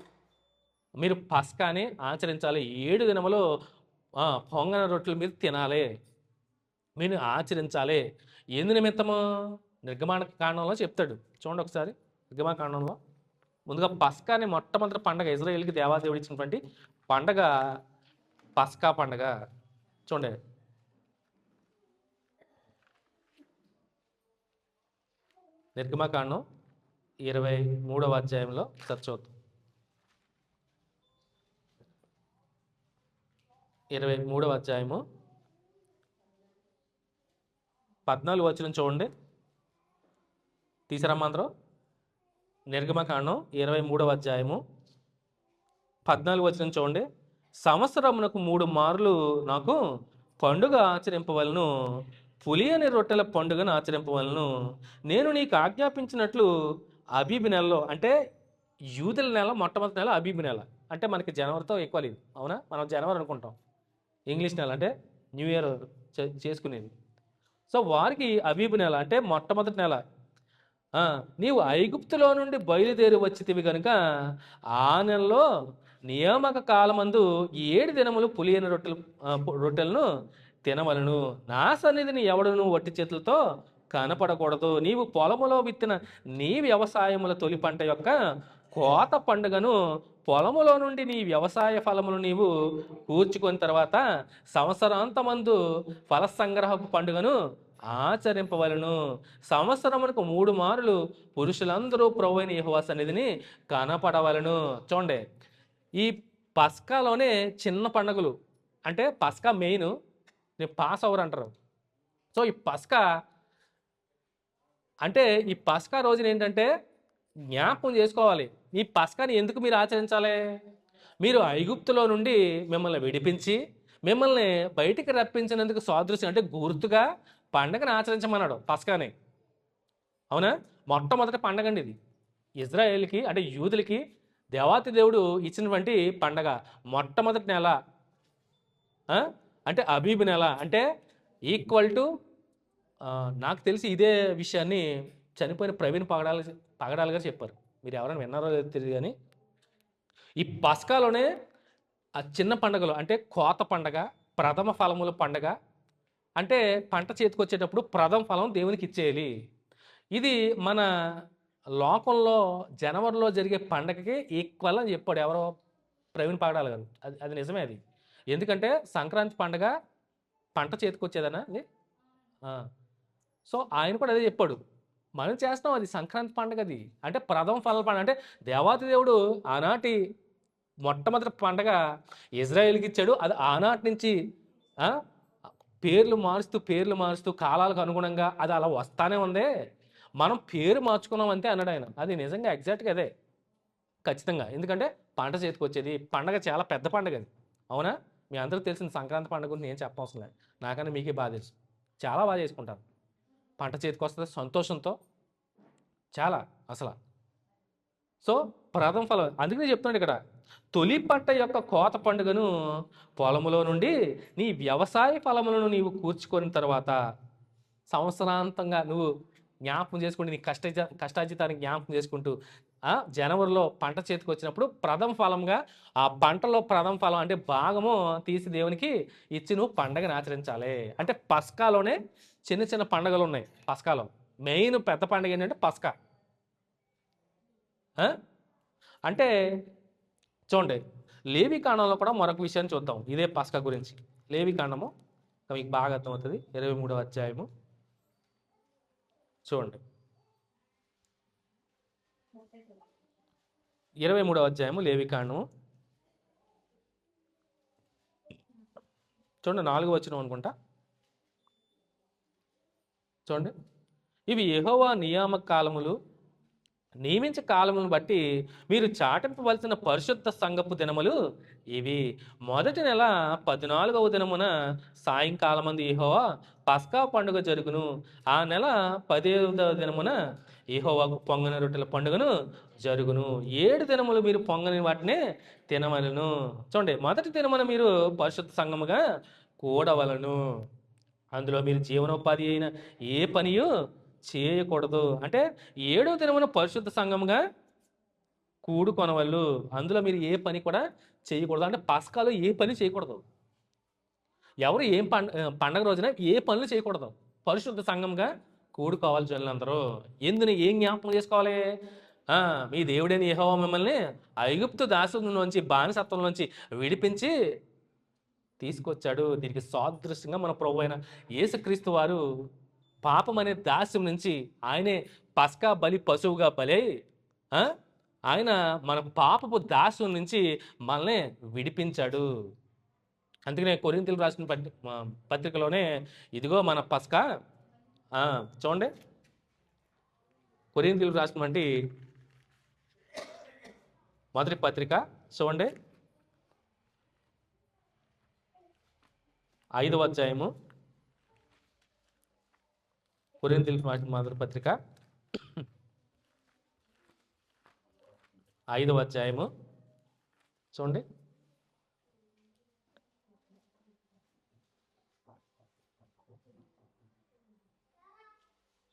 మీరు పస్కాని ఆచరించాలి. 7 దినములు పొంగన రొట్టెలు మీరు తినాలి, మీరు ఆచరించాలి. ఎందు నిమిత్తము? నిర్గమాణ కాండంలో చెప్తాడు. చూడండి ఒకసారి. నిర్గమాణ కాండంలో ముందుగా పస్కాని మొట్టమొదటి పండగ, ఇజ్రాయేల్కి దేవాదేవుడు ఇచ్చినటువంటి పండగ పస్కా పండగ. చూడండి, నిర్గమకాండం 23వ అధ్యాయంలో చర్చవుతుంది. 23వ అధ్యాయము 14 వచనం చూడండి. తీసారమ్మందరూ? నిర్గమకాండం 23వ అధ్యాయము 14 వచనం చూడండి. సంవత్సరమునకు 3 మార్లు నాకు పండుగ ఆచరింపవలను, పులియని రొట్టెల పండుగను ఆచరింపవలను. నేను నీకు ఆజ్ఞాపించినట్లు అబీబు నెలలో, అంటే యూదుల నెల మొట్టమొదటి నెల అబీబు నెల. అంటే మనకి జనవరితో ఎక్కువ లేదు, అవునా? మనం జనవరి అనుకుంటాం. ఇంగ్లీష్ నెల అంటే న్యూ ఇయర్ చేసుకునేది. సో వారికి అబీబు నెల అంటే మొట్టమొదటి నెల. నీవు ఐగుప్తులో నుండి బయలుదేరి వచ్చితివి కనుక ఆ నెలలో నియామక కాలమందు 7 దినములు పులియని రొట్టెలను తినవలను. నా సన్నిధిని ఎవడును వట్టి చేతులతో కనపడకూడదు. నీవు పొలములో విత్తిన నీ వ్యవసాయముల తొలి పంట యొక్క కోత పండుగను, పొలములో నుండి నీ వ్యవసాయ ఫలములు నీవు కూర్చుకొని తర్వాత సంవత్సరాంతమందు ఫల సంగ్రహపు పండుగను ఆచరింపవలను. సంవత్సరమునకు 3 మార్లు పురుషులందరూ ప్రభువైన యెహోవా సన్నిధిని కనపడవలను. చూడండి, ఈ పస్కాలోనే చిన్న పండుగలు, అంటే పస్కా మెయిన్, పాస్ ఓవర్ అంటారు. సో ఈ పస్కా అంటే ఈ పస్కా రోజున ఏంటంటే జ్ఞాపకం చేసుకోవాలి. ఈ పస్కాని ఎందుకు మీరు ఆచరించాలి? మీరు ఐగుప్తులో నుండి మిమ్మల్ని విడిపించి మిమ్మల్ని బయటికి రప్పించినందుకు సాదృశ్యం, అంటే గుర్తుగా పండగను ఆచరించమన్నాడు పస్కాని, అవునా? మొట్టమొదటి పండగ అండి ఇది. ఇజ్రాయేల్కి అంటే యూదులకి దేవాతి దేవుడు ఇచ్చినటువంటి పండగ. మొట్టమొదటి నెల అంటే అబీబ్ నెల అంటే ఈక్వల్ టు నాకు తెలిసి ఇదే విషయాన్ని చనిపోయిన ప్రవీణ్ పగడాల గారు చెప్పారు. మీరు ఎవరైనా విన్నారో లేదో తెలియదు కానీ ఈ పస్కాలోనే ఆ చిన్న పండగలు అంటే కోత పండగ, ప్రథమ ఫలముల పండగ, అంటే పంట చేతికొచ్చేటప్పుడు ప్రథమ ఫలం దేవునికి ఇచ్చేయాలి. ఇది మన లోకంలో జనవరిలో జరిగే పండగకి ఈక్వల్ అని చెప్పాడు ఎవరో ప్రవీణ్ పగడాల గారు. అది అది నిజమే అది. ఎందుకంటే సంక్రాంతి పండగ పంట చేతికొచ్చేదనా అది. సో ఆయన కూడా అదే చెప్పాడు. మనం చేస్తాం అది సంక్రాంతి పండగ అది. అంటే ప్రథమ ఫలాల పండుగ అంటే దేవాతి దేవుడు ఆనాటి మొట్టమొదటి పండగ ఇజ్రాయేల్కి ఇచ్చాడు. అది ఆనాటి నుంచి పేర్లు మారుస్తూ కాలాలకు అనుగుణంగా అది అలా వస్తానే ఉందే. మనం పేరు మార్చుకున్నాం అంతే అన్నాడు ఆయన. అది నిజంగా ఎగ్జాక్ట్గా అదే ఖచ్చితంగా. ఎందుకంటే పంట చేతికి వచ్చేది పండగ, చాలా పెద్ద పండగ అది. అవునా? మీ అందరికీ తెలిసిన సంక్రాంతి పండుగ గురించి నేను చెప్పవసరం లేదు. నాకన్నా మీకే బాగా తెలుసు. చాలా బాగా చేసుకుంటారు. పంట చేతికి వస్తుంది సంతోషంతో చాలా అసలు. సో ప్రథమ ఫలం అందుకనే చెప్తున్నాడు ఇక్కడ, తొలి పంట యొక్క కోత పండుగను పొలములో నుండి నీ వ్యవసాయ ఫలములను నీవు కూర్చుకొని తర్వాత సంవత్సరాంతంగా నువ్వు జ్ఞాపకం చేసుకుంటూ నీ కష్టార్జితాన్ని జ్ఞాపకం చేసుకుంటూ జనవరిలో పంట చేతికి వచ్చినప్పుడు ప్రథమ ఫలంగా ఆ పంటలో ప్రథమ ఫలం అంటే భాగము తీసి దేవునికి ఇచ్చి నువ్వు పండగను ఆచరించాలి. అంటే పస్కాలోనే చిన్న చిన్న పండుగలు ఉన్నాయి. పస్కాలో మెయిన్ పెద్ద పండుగ ఏంటంటే పస్కా. అంటే చూడండి, లేవి కాండంలో కూడా మరొక విషయాన్ని చూద్దాం ఇదే పస్కా గురించి. లేవి కాండము మీకు బాగా అర్థమవుతుంది. 23వ అధ్యాయము చూడండి. 23వ అధ్యాయము లేవి కాండము చూడండి, 4వ వచనం అనుకుంటా. చూడండి, ఇవి యెహోవా నియామక కాలములు, నియమించ కాలములను బట్టి మీరు చాటింపవలసిన పరిశుద్ధ సంఘపు దినములు ఇవి. మొదటి నెల 14వ దినమున సాయంకాలమందు యెహోవా పస్కా పండుగ జరుగును. ఆ నెల 15వ దినమున యెహోవాకు పొంగని రొట్టెల పండుగను జరుగును. 7 దినములు మీరు పొంగని వాటినే తినవలను. చూడండి, మొదటి దినమున మీరు పరిశుద్ధ సంఘముగా కూడవలను. అందులో మీరు జీవనోపాధి అయిన ఏ పనియు చేయకూడదు. అంటే 7వ దినమున పరిశుద్ధ సంఘముగా కూడుకొనవళ్ళు. అందులో మీరు ఏ పని కూడా చేయకూడదు. అంటే పస్కాలో ఏ పని చేయకూడదు. ఎవరు ఏం పండగ రోజున ఏ పనులు చేయకూడదు. పరిశుద్ధ సంఘంగా కూడుకోవాలి జనులందరూ. ఏం జ్ఞాపకం చేసుకోవాలి? మీ దేవుడైన యెహోవా మిమ్మల్ని ఐగుప్తు దాసుల నుంచి, బానిసత్వం నుంచి విడిపించి తీసుకొచ్చాడు. దీనికి సాదృశ్యంగా మన ప్రభు అయిన యేసుక్రీస్తు వారు పాపం అనే దాస్యం నుంచి ఆయనే పస్కా బలి పశువుగా బలై ఆయన మన పాపపు దాస్యం నుంచి మనల్ని విడిపించాడు. అందుకనే కొరింథీయులకు రాసిన పత్రికలోనే ఇదిగో మన పస్కా. చూడండి, కొరింథీయులకు రాసినటువంటి మొదటి పత్రిక చూడండి, 5వ అధ్యాయము. కొరింథీయులకు రాసిన మొదటి పత్రిక 5వ అధ్యాయము చూడండి.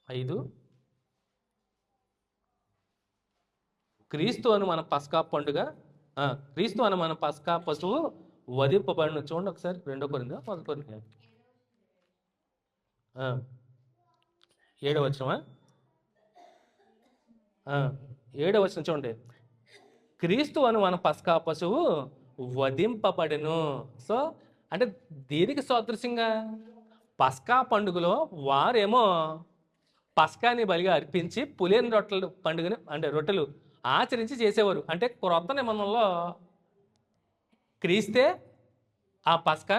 5 క్రీస్తు అను మన పస్కా పండుగ, క్రీస్తు అను మన పస్కా పశువు వధింపబడిన. చూడండి ఒకసారి 2 కొరింథీ 1 కొరింథీ 7వ వచనమా? 7వ వచనం చూడండి, క్రీస్తు అను మన పస్కా పశువు వధింపబడెను. సో అంటే దీనికి సాదృశ్యంగా పస్కా పండుగలో వారేమో పస్కాని బలిగా అర్పించి పులియని రొట్టెల పండుగని అంటే రొట్టెలు ఆచరించి చేసేవారు. అంటే క్రొత్త నిబంధనలో క్రీస్తే ఆ పస్కా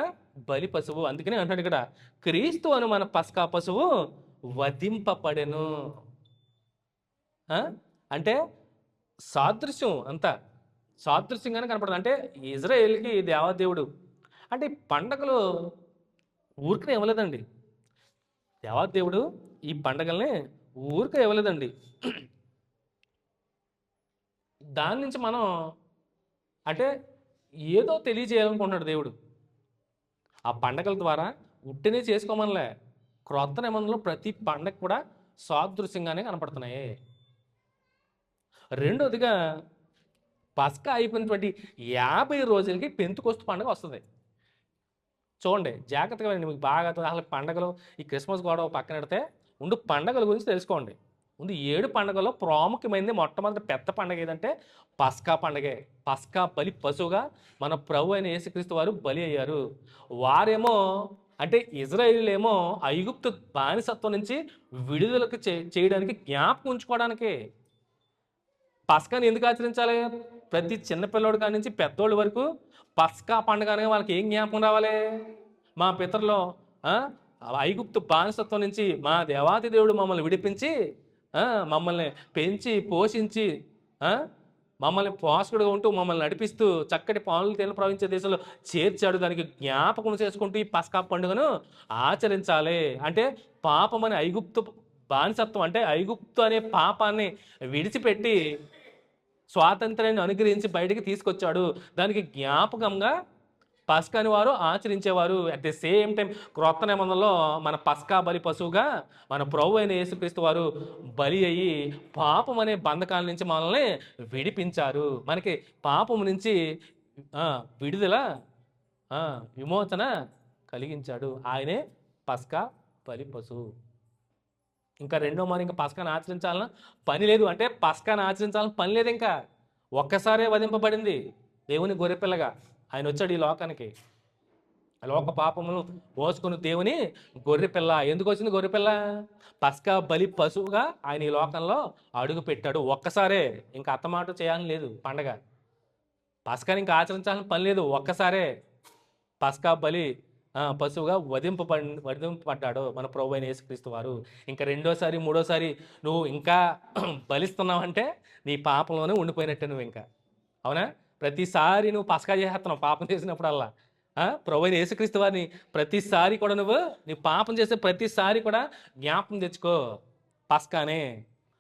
బలి పశువు. అందుకని అంటాడు ఇక్కడ, క్రీస్తు అను మన పస్కా పశువు వధింపబడెను. అంటే సాదృశ్యం, అంతా సాదృశ్యంగానే కనపడుతుంది. అంటే ఇజ్రాయేల్కి దేవాదేవుడు అంటే పండగలు ఊరికనే ఇవ్వలేదండి. దేవాదేవుడు ఈ పండగల్ని ఊరికే ఇవ్వలేదండి. దాని నుంచి మనం అంటే ఏదో తెలియజేయాలనుకుంటున్నాడు దేవుడు. ఆ పండగల ద్వారా ఉట్టినే చేసుకోమనలే. క్రొత్త నిబంధనలో ప్రతి పండగ కూడా సాదృశ్యంగానే కనపడుతున్నాయి. రెండోదిగా పస్కా అయిపోయినటువంటి 50 రోజులకి పెంతుకొస్తు పండుగ వస్తది. చూడండి జాగ్రత్తగా వినండి. మీకు బాగా అసలు పండగలు ఈ క్రిస్మస్ గొడవ పక్కనెడితే ముందు పండగల గురించి తెలుసుకోండి. ముందు 7 పండగల్లో ప్రాముఖ్యమైనది మొట్టమొదటి పెద్ద పండగ ఏదంటే పస్కా పండగే. పస్కా బలి పశువుగా మన ప్రభు అయిన యేసుక్రీస్తు వారు బలి అయ్యారు. వారేమో అంటే ఇజ్రాయేలీలేమో ఐగుప్తు బానిసత్వం నుంచి విడుదలకు చేయడానికి జ్ఞాపకం ఉంచుకోవడానికి పస్కాని ఎందుకు ఆచరించాలి? ప్రతి చిన్న పిల్లోడు కాడి నుంచి పెద్దోళ్ళ వరకు పస్కా పండుగ అనగా వాళ్ళకి ఏం జ్ఞాపకం రావాలి? మా పితరులు ఆ, ఐగుప్తు బానిసత్వం నుంచి మా దేవాతి దేవుడు మమ్మల్ని విడిపించి ఆ, మమ్మల్ని పెంచి పోషించి ఆ, మమ్మల్ని పోషకుడుగా ఉంటూ మమ్మల్ని నడిపిస్తూ చక్కటి పాలు తేనెలు ప్రవహించే దేశంలో చేర్చాడు. దానికి జ్ఞాపకం చేసుకుంటూ ఈ పస్కా పండుగను ఆచరించాలి. అంటే పాపం అనే ఐగుప్తు బానిసత్వం అంటే ఐగుప్తు అనే పాపాన్ని విడిచిపెట్టి స్వాతంత్ర్యాన్ని అనుగ్రహించి బయటికి తీసుకొచ్చాడు. దానికి జ్ఞాపకంగా పస్కాని వారు ఆచరించేవారు. అట్ ది సేమ్ టైం క్రొత్త నిబంధనలో మన పస్కా బలి పశువుగా మన ప్రభు అయిన యేసుక్రీస్తు వారు బలి అయ్యి పాపం అనే బంధకాల నుంచి మనల్ని విడిపించారు. మనకి పాపం నుంచి ఆ, విడుదల ఆ, విమోచన కలిగించాడు. ఆయనే పస్కా బలి పశువు. ఇంకా రెండో మరి ఇంకా పస్కాను ఆచరించాలన్నా పని లేదు. అంటే పస్కాను ఆచరించాలని పని లేదు. ఇంకా ఒక్కసారే వధింపబడింది దేవుని గొర్రెపిల్లగా ఆయన వచ్చాడు ఈ లోకానికి. లోక పాపమును మోసుకుని దేవుని గొర్రెపిల్ల. ఎందుకు వచ్చింది గొర్రెపిల్ల? పస్కా బలి పశువుగా ఆయన ఈ లోకంలో అడుగు పెట్టాడు. ఒక్కసారే, ఇంకా అత్తమాట చేయాలని లేదు పండగ. పస్కాని ఇంకా ఆచరించాలని పని లేదు. ఒక్కసారే పస్కా బలి పశువుగా వధింపబడ్డాడు మన ప్రభు అయిన యేసుక్రీస్తు వారు. ఇంకా రెండోసారి మూడోసారి నువ్వు ఇంకా బలిస్తున్నావంటే నీ పాపంలోనే ఉండిపోయినట్టే నువ్వు ఇంకా. అవునా? ప్రతిసారి నువ్వు పస్కా చేస్తున్నావు పాపం చేసినప్పుడల్లా. ప్రభు అయిన యేసుక్రీస్తు వారిని ప్రతిసారి కూడా నువ్వు నీ పాపం చేసే ప్రతిసారి కూడా జ్ఞాపకం తెచ్చుకో. పస్కానే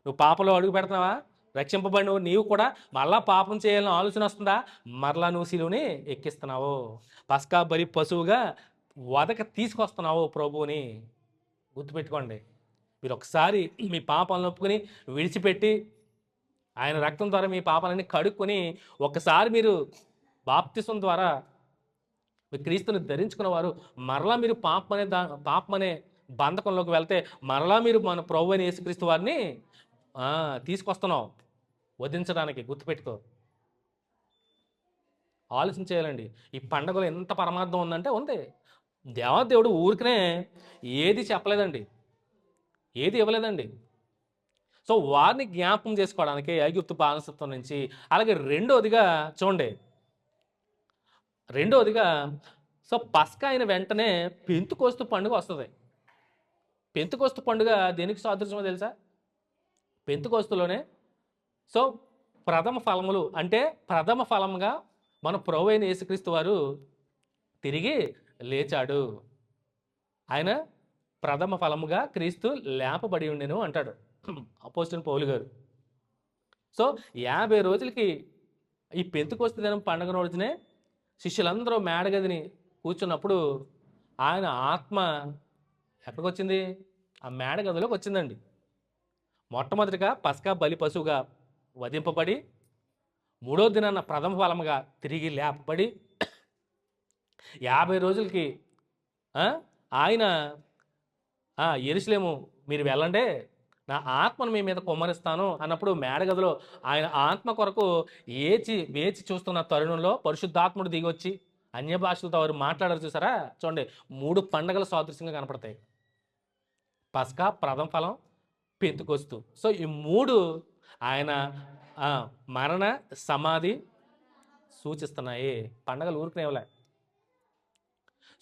నువ్వు పాపంలో అడుగు పెడుతున్నావా? రక్షింపబడి నీవు కూడా మరలా పాపం చేయాలని ఆలోచన వస్తుందా? మరలా నువ్వు శిలువని ఎక్కిస్తున్నావు. పస్కా బలి పశువుగా వదక తీసుకొస్తున్నావు ప్రభువుని. గుర్తుపెట్టుకోండి. మీరు ఒకసారి మీ పాపాలను ఒప్పుకొని విడిచిపెట్టి ఆయన రక్తం ద్వారా మీ పాపాలన్నీ కడుక్కొని ఒకసారి మీరు బాప్తిసం ద్వారా మీ క్రీస్తుని ధరించుకున్న వారు మరలా మీరు పాపం అనే బంధకంలోకి వెళ్తే మరలా మీరు మన ప్రభు అయిన యేసుక్రీస్తు వారిని తీసుకొస్తున్నావు వధించడానికి. గుర్తుపెట్టుకో. ఆలోచన చేయాలండి. ఈ పండుగలో ఎంత పరమార్థం ఉందంటే ఉంది. దేవాదేవుడు ఊరికనే ఏది చెప్పలేదండి, ఏది ఇవ్వలేదండి. సో వారిని జ్ఞాపకం చేసుకోవడానికి ఐగుప్తు బానిసత్వం నుంచి. అలాగే రెండోదిగా చూడండి, సో పస్కా అయిన వెంటనే పెంతుకోస్తు పండుగ వస్తుంది. పెంతుకోస్తు పండుగ దేనికి సాదృశ్యమో తెలుసా? పెంతుకోస్తులోనే సో ప్రథమ ఫలములు అంటే ప్రథమ ఫలముగా మన ప్రభు అయిన యేసుక్రీస్తు వారు తిరిగి లేచాడు. ఆయన ప్రథమ ఫలముగా క్రీస్తు లేపబడి ఉండెను అంటాడు అపోస్తలుడైన పౌలు గారు. సో 50 రోజులకి ఈ పెంతుకోస్తు దినం పండుగ రోజునే శిష్యులందరూ మేడగదిని కూర్చున్నప్పుడు ఆయన ఆత్మ ఎక్కడికి వచ్చింది? ఆ మేడగదిలోకి వచ్చిందండి. మొట్టమొదటిగా పస్కా బలి పశువుగా వధింపబడి మూడో దినాన్న ప్రథమ ఫలముగా తిరిగి లేపబడి 50 రోజులకి ఆయన యెరూషలేము మీరు వెళ్ళండి, నా ఆత్మను మీ మీద కుమ్మరిస్తాను అన్నప్పుడు మేడగదిలో ఆయన ఆత్మ కొరకు వేచి చూస్తున్న తరుణంలో పరిశుద్ధాత్ముడు దిగొచ్చి అన్య భాషలతో వారు మాట్లాడారు. చూసారా? చూడండి, 3 పండగల సాదృశ్యంగా కనపడతాయి. పస్కా, ప్రథమ ఫలం, పెంతుకోస్తు. సో ఈ 3 ఆయన మరణ సమాధి సూచిస్తున్నాయి. పండగలు ఊరుకునేవలే.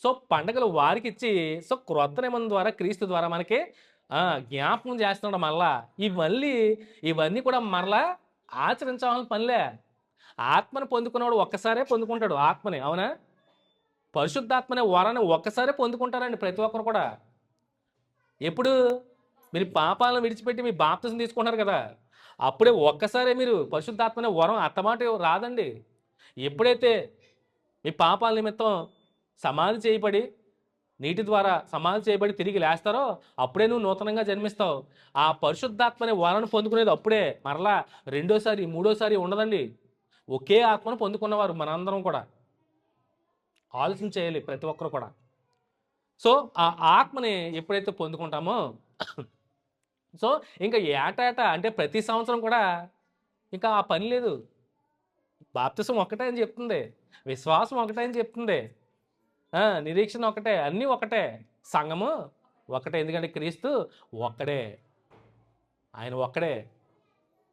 సో పండగలు వారికి ఇచ్చి సో క్రొత్త నిబంధన ద్వారా క్రీస్తు ద్వారా మనకి జ్ఞాపకం చేస్తున్నాడు. మళ్ళా ఇవన్నీ కూడా మరలా ఆచరించాలని పనిలే. ఆత్మను పొందుకున్నవాడు ఒక్కసారే పొందుకుంటాడు ఆత్మని. అవునా? పరిశుద్ధాత్మనే వరాన్ని ఒక్కసారే పొందుకుంటారండి ప్రతి ఒక్కరు కూడా. ఎప్పుడు? మీరు పాపాలను విడిచిపెట్టి మీ బాప్తిసం తీసుకుంటున్నారు కదా, అప్పుడే ఒక్కసారే మీరు పరిశుద్ధాత్మనే వరం అత్తమాట రాదండి. ఎప్పుడైతే మీ పాపాల నిమిత్తం సమాధి చేయబడి, నీటి ద్వారా సమాధి చేయబడి తిరిగి లేస్తారో అప్పుడే నువ్వు నూతనంగా జన్మిస్తావు. ఆ పరిశుద్ధాత్మని వరం పొందుకునేది అప్పుడే. మరలా రెండోసారి మూడోసారి ఉండదండి. ఒకే ఆత్మను పొందుకున్నవారు మనందరం కూడా. ఆలోచన చేయాలి ప్రతి ఒక్కరు కూడా. సో ఆ ఆత్మని ఎప్పుడైతే పొందుకుంటామో సో ఇంకా ఏటాట అంటే ప్రతి సంవత్సరం కూడా ఇంకా ఆ పని లేదు. బాప్తిసం ఒకటే అని చెప్తుంది, విశ్వాసం ఒకటే అని చెప్తుంది, నిరీక్షణ ఒకటే, అన్నీ ఒకటే, సంఘము ఒకటే. ఎందుకంటే క్రీస్తు ఒక్కడే, ఆయన ఒక్కడే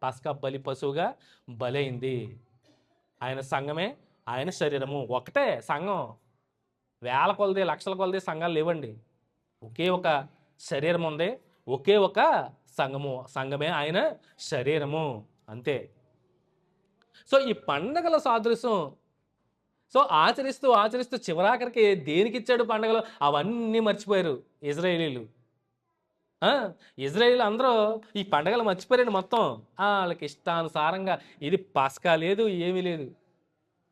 పస్కా బలి పశువుగా బలైంది. ఆయన సంఘమే, ఆయన శరీరము ఒకటే. సంఘం వేల కొలది లక్షల కొలది సంఘాలు లేవండి. ఒకే ఒక శరీరం ఉంది, ఒకే ఒక సంఘము, సంఘమే ఆయన శరీరము, అంతే. సో ఈ పండగల సాదృశ్యం సో ఆచరిస్తూ ఆచరిస్తూ చివరాఖరికి దేనికి ఇచ్చాడు పండగలు అవన్నీ మర్చిపోయారు ఇజ్రాయేలీలు. ఇజ్రాయేల్ అందరూ ఈ పండగలు మర్చిపోయారండి మొత్తం. వాళ్ళకి ఇష్టానుసారంగా ఇది పస్కా లేదు, ఏమీ లేదు.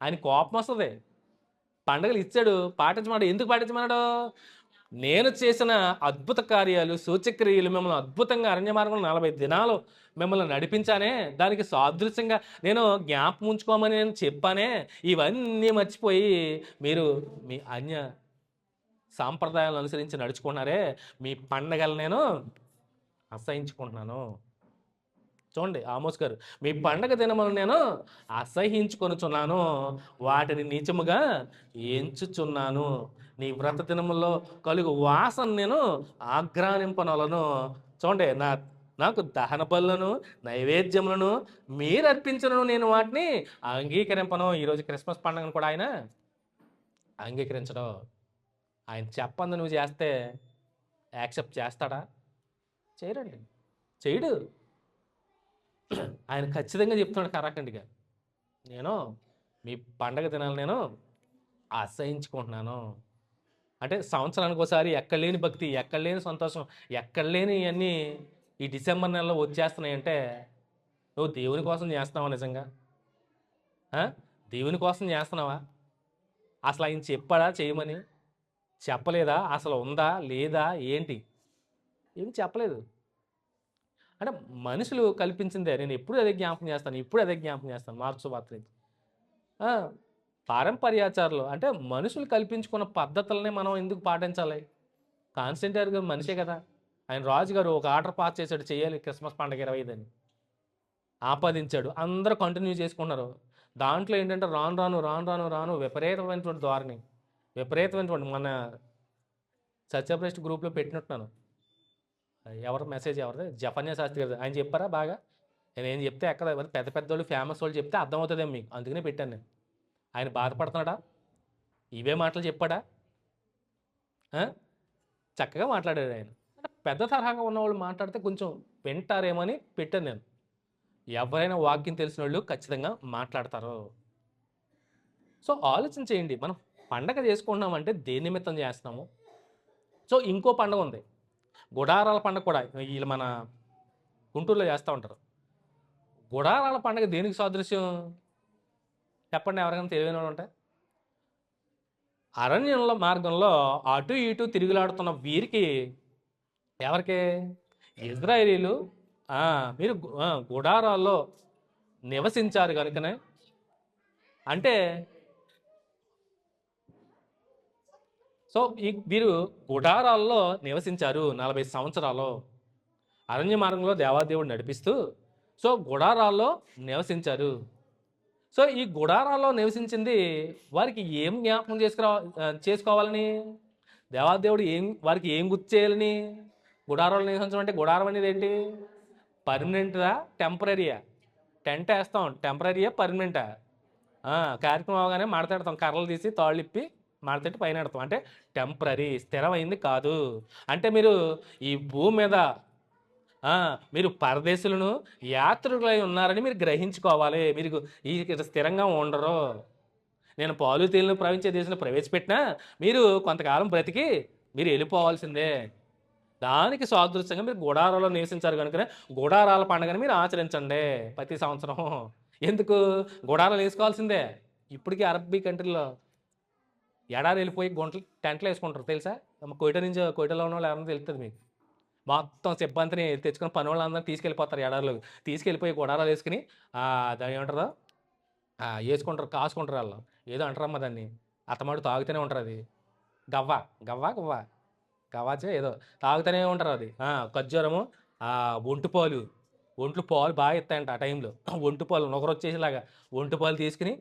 ఆయన కోపం వస్తుంది. పండగలు ఇచ్చాడు, పాటించమన్నాడు. ఎందుకు పాటించమన్నాడు? నేను చేసిన అద్భుత కార్యాలు, సూచక్రియలు, మిమ్మల్ని అద్భుతంగా అరణ్య మార్గంలో 40 దినాలు మిమ్మల్ని నడిపించానే, దానికి సాదృశ్యంగా నేను జ్ఞాపకం ఉంచుకోమని నేను చెప్పానే. ఇవన్నీ మర్చిపోయి మీరు మీ అన్య సాంప్రదాయాలను అనుసరించి నడుచుకున్నారే, మీ పండగలు నేను అసహించుకుంటున్నాను. చూడండి ఆమోస్ గారు, మీ పండగ దినములను నేను అసహించుకొనుచున్నాను, వాటిని నీచముగా ఎంచుచున్నాను. నీ వ్రత దినముల్లో కలుగు వాసన నేను ఆగ్రానింపనలను. చూడండి, నాకు దహన బలులను నైవేద్యములను మీరు అర్పించను, నేను వాటిని అంగీకరింపను. ఈరోజు క్రిస్మస్ పండుగను కూడా ఆయన అంగీకరించడం. ఆయన చెప్పంది నువ్వు చేస్తే యాక్సెప్ట్ చేస్తాడా? చేయరండి, చేయడు. ఆయన ఖచ్చితంగా చెప్తున్నాడు కరాఖండిగా, నేను మీ పండగ దినాలు నేను అసహించుకుంటున్నాను. అంటే సంవత్సరానికి ఒకసారి ఎక్కడ లేని భక్తి, ఎక్కడ లేని సంతోషం, ఎక్కడ లేని ఇవన్నీ ఈ డిసెంబర్ నెలలో వచ్చేస్తున్నాయంటే నువ్వు దేవుని కోసం చేస్తున్నావా? నిజంగా దేవుని కోసం చేస్తున్నావా? అసలు ఆయన చెప్పాడా చేయమని? చెప్పలేదా? అసలు ఉందా లేదా ఏంటి? ఏమి చెప్పలేదు. అంటే మనుషులు కల్పించిందే. నేను ఎప్పుడు అదే జ్ఞాపకం చేస్తాను, ఇప్పుడు అదే జ్ఞాపకం చేస్తాను. మార్క్స్ వార్త పారంపర్యాచారాలు అంటే మనుషులు కల్పించుకున్న పద్ధతులనే మనం ఎందుకు పాటించాలి? కాన్స్టెంటర్ గారు మనిషే కదా. ఆయన రాజుగారు ఒక ఆర్డర్ పాస్ చేశాడు, చేయాలి క్రిస్మస్ పండుగ 25 అని ఆపాదించాడు. అందరూ కంటిన్యూ చేసుకున్నారు. దాంట్లో ఏంటంటే రాను రాను రాను రాను రాను విపరీతమైనటువంటి ధోరణి, విపరీతమైనటువంటి మన సత్యప్రెస్ట్ గ్రూప్లో పెట్టినట్టున్నాను. ఎవరు మెసేజ్ ఎవరిది? జఫన్యా శాస్త్రి గారు. ఆయన చెప్పారా బాగా? నేనేం చెప్తే ఎక్కడ పెద్ద పెద్ద వాళ్ళు ఫేమస్ వాళ్ళు చెప్తే అర్థమవుతుందేమో మీకు, అందుకనే పెట్టాను నేను. ఆయన బాధపడుతున్నాడా? ఇవే మాటలు చెప్పాడా? చక్కగా మాట్లాడాడు ఆయన. పెద్ద తరహాగా ఉన్నవాళ్ళు మాట్లాడితే కొంచెం వింటారేమని పెట్టాను నేను. ఎవరైనా వాక్యం తెలిసిన వాళ్ళు ఖచ్చితంగా మాట్లాడతారు. సో ఆలోచన చేయండి, మనం పండగ చేసుకుంటున్నామంటే దేని నిమిత్తం చేస్తున్నాము? సో ఇంకో పండుగ ఉంది, గుడారాల పండుగ కూడా. వీళ్ళు మన గుంటూరులో చేస్తూ ఉంటారు. గుడారాల పండుగ దేనికి సాదృశ్యం చెప్పండి, ఎవరికైనా తెలియని వాళ్ళు ఉంటే? అరణ్యంలో మార్గంలో అటు ఇటు తిరుగులాడుతున్న వీరికి, ఎవరికి? ఇజ్రాయేలీలు మీరు గుడారాల్లో నివసించారు కనుకనే. అంటే సో వీరు గుడారాల్లో నివసించారు 40 సంవత్సరాలు. అరణ్య మార్గంలో దేవాదేవుడు నడిపిస్తూ సో గుడారాల్లో నివసించారు. సో ఈ గుడారాల్లో నివసించింది వారికి ఏం జ్ఞాపకం చేసుకోవాలని, దేవాదేవుడు వారికి ఏం గుర్తు చేయాలని? గుడారాల్లో నివసించడం అంటే గుడారం అనేది ఏంటి? పర్మనెంటా టెంపరీయా? టెంట్ వేస్తాం, టెంపరీయా పర్మనెంటా? కార్యక్రమం అవగానే మాట్లాడతాం, కర్రలు తీసి తాళ్ళు ఇప్పి మాట్లాడి పైన పెడతాం. అంటే టెంపరీ, స్థిరమైంది కాదు. అంటే మీరు ఈ భూమి మీద మీరు పరదేశులను యాత్రికులై ఉన్నారని మీరు గ్రహించుకోవాలి. మీరు ఈ స్థిరంగా ఉండరు. నేను పాలు తేలిన ప్రవహించే దేశంలో ప్రవేశపెట్టినా మీరు కొంతకాలం బ్రతికి మీరు వెళ్ళిపోవాల్సిందే. దానికి సాదృశ్యంగా మీరు గుడారాల్లో నివసించారు కనుకనే గుడారాల పండుగని మీరు ఆచరించండి ప్రతి సంవత్సరం. ఎందుకు? గుడారాలు వేసుకోవాల్సిందే. ఇప్పటికీ అరబ్బీ కంట్రీలో ఎడారి వెళ్ళిపోయి గుంటలు టెంట్లు వేసుకుంటారు తెలుసా? కోయిటలో ఉన్న వాళ్ళు ఎవరైనా తెలుస్తుంది మీకు. మొత్తం సిబ్బందిని తెచ్చుకొని పని వాళ్ళందరూ తీసుకెళ్ళిపోతారు ఎడారిలో. తీసుకెళ్ళిపోయి గుడారాలు వేసుకుని దాని ఏమంటారు వేసుకుంటారు, కాసుకుంటారు వాళ్ళు. ఏదో అంటారమ్మా దాన్ని. అత్తమాడు తాగుతూనే ఉంటారు అది. గవ్వ గవ్వ గవ్వ గవ్వాచే ఏదో తాగుతూనే ఉంటారు అది. ఖర్జూరము, ఒంట్లు పాలు బాగా ఇస్తాయంట ఆ టైంలో. ఒంటి పాలు నొగరొచ్చేసేలాగా ఒంటి పాలు తీసుకుని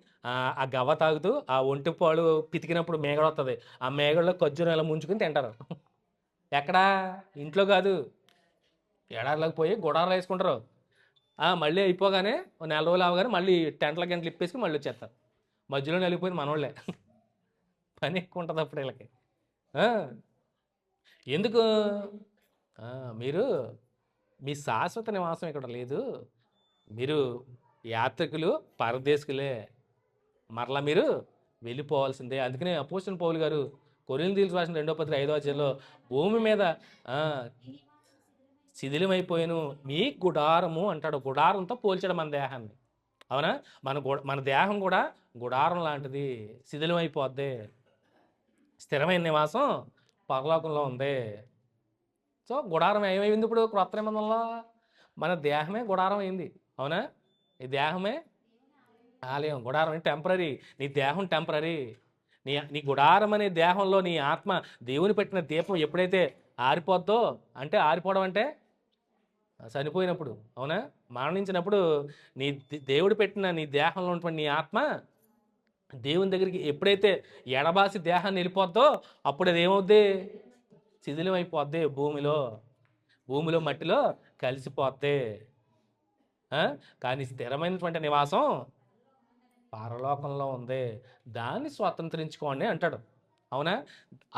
ఆ గవ్వ తాగుతూ ఆ ఒంటి పాలు పితికినప్పుడు మేగడ వస్తుంది. ఆ మేగడలో ఖర్జూరం ఇలా ముంచుకుని తింటారు. ఎక్కడా? ఇంట్లో కాదు, ఎడారిలోకి పోయి గుడారాలు వేసుకుంటారు. మళ్ళీ అయిపోగానే ఓ నెల రోజులు అవగానే మళ్ళీ టెంట్ల గంటలు ఇప్పేసుకుని మళ్ళీ వచ్చేస్తారు. మధ్యలో వెళ్ళిపోయింది మనోళ్ళే. పని ఎక్కువ ఉంటుంది అప్పుడు వీళ్ళకి. ఆ, ఎందుకు? మీరు మీ శాశ్వత నివాసం ఇక్కడ లేదు. మీరు యాత్రికులు, పరదేశికులే. మరలా మీరు వెళ్ళిపోవాల్సిందే. అందుకనే అపోస్తలుడైన పౌలు గారు కొరింథీయులకు రాసిన 2వ పత్రిక 5వ అధ్యాయంలో భూమి మీద ఆ, శిథిలమైపోయాను మీ గుడారము అంటాడు. గుడారంతో పోల్చాడు మన దేహాన్ని. అవునా? మన దేహం కూడా గుడారం లాంటిది, శిథిలమైపోద్ది. స్థిరమైన నివాసం పరలోకంలో ఉంది. సో గుడారం ఏమైంది ఇప్పుడు క్రొత్త నిబంధనలో? మన దేహమే గుడారం అయింది. అవునా? ఈ దేహమే ఆలయం. గుడారం అంటే టెంపరీ. నీ దేహం టెంపరీ. నీ గుడారం అనే దేహంలో నీ ఆత్మ దేవుని పెట్టిన దీపం ఎప్పుడైతే ఆరిపోద్దో, అంటే ఆరిపోవడం అంటే చనిపోయినప్పుడు, అవునా? మరణించినప్పుడు నీ దేవుడు పెట్టిన నీ దేహంలో ఉన్నటువంటి నీ ఆత్మ దేవుని దగ్గరికి ఎప్పుడైతే ఎడబాసి దేహాన్ని వెళ్ళిపోద్దో అప్పుడు అది ఏమవుద్ది? శిథిలం అయిపోద్ది. భూమిలో మట్టిలో కలిసిపోద్ది. కానీ స్థిరమైనటువంటి నివాసం పరలోకంలో ఉంది. దాన్ని స్వతంత్రించుకోండి అంటాడు. అవునా?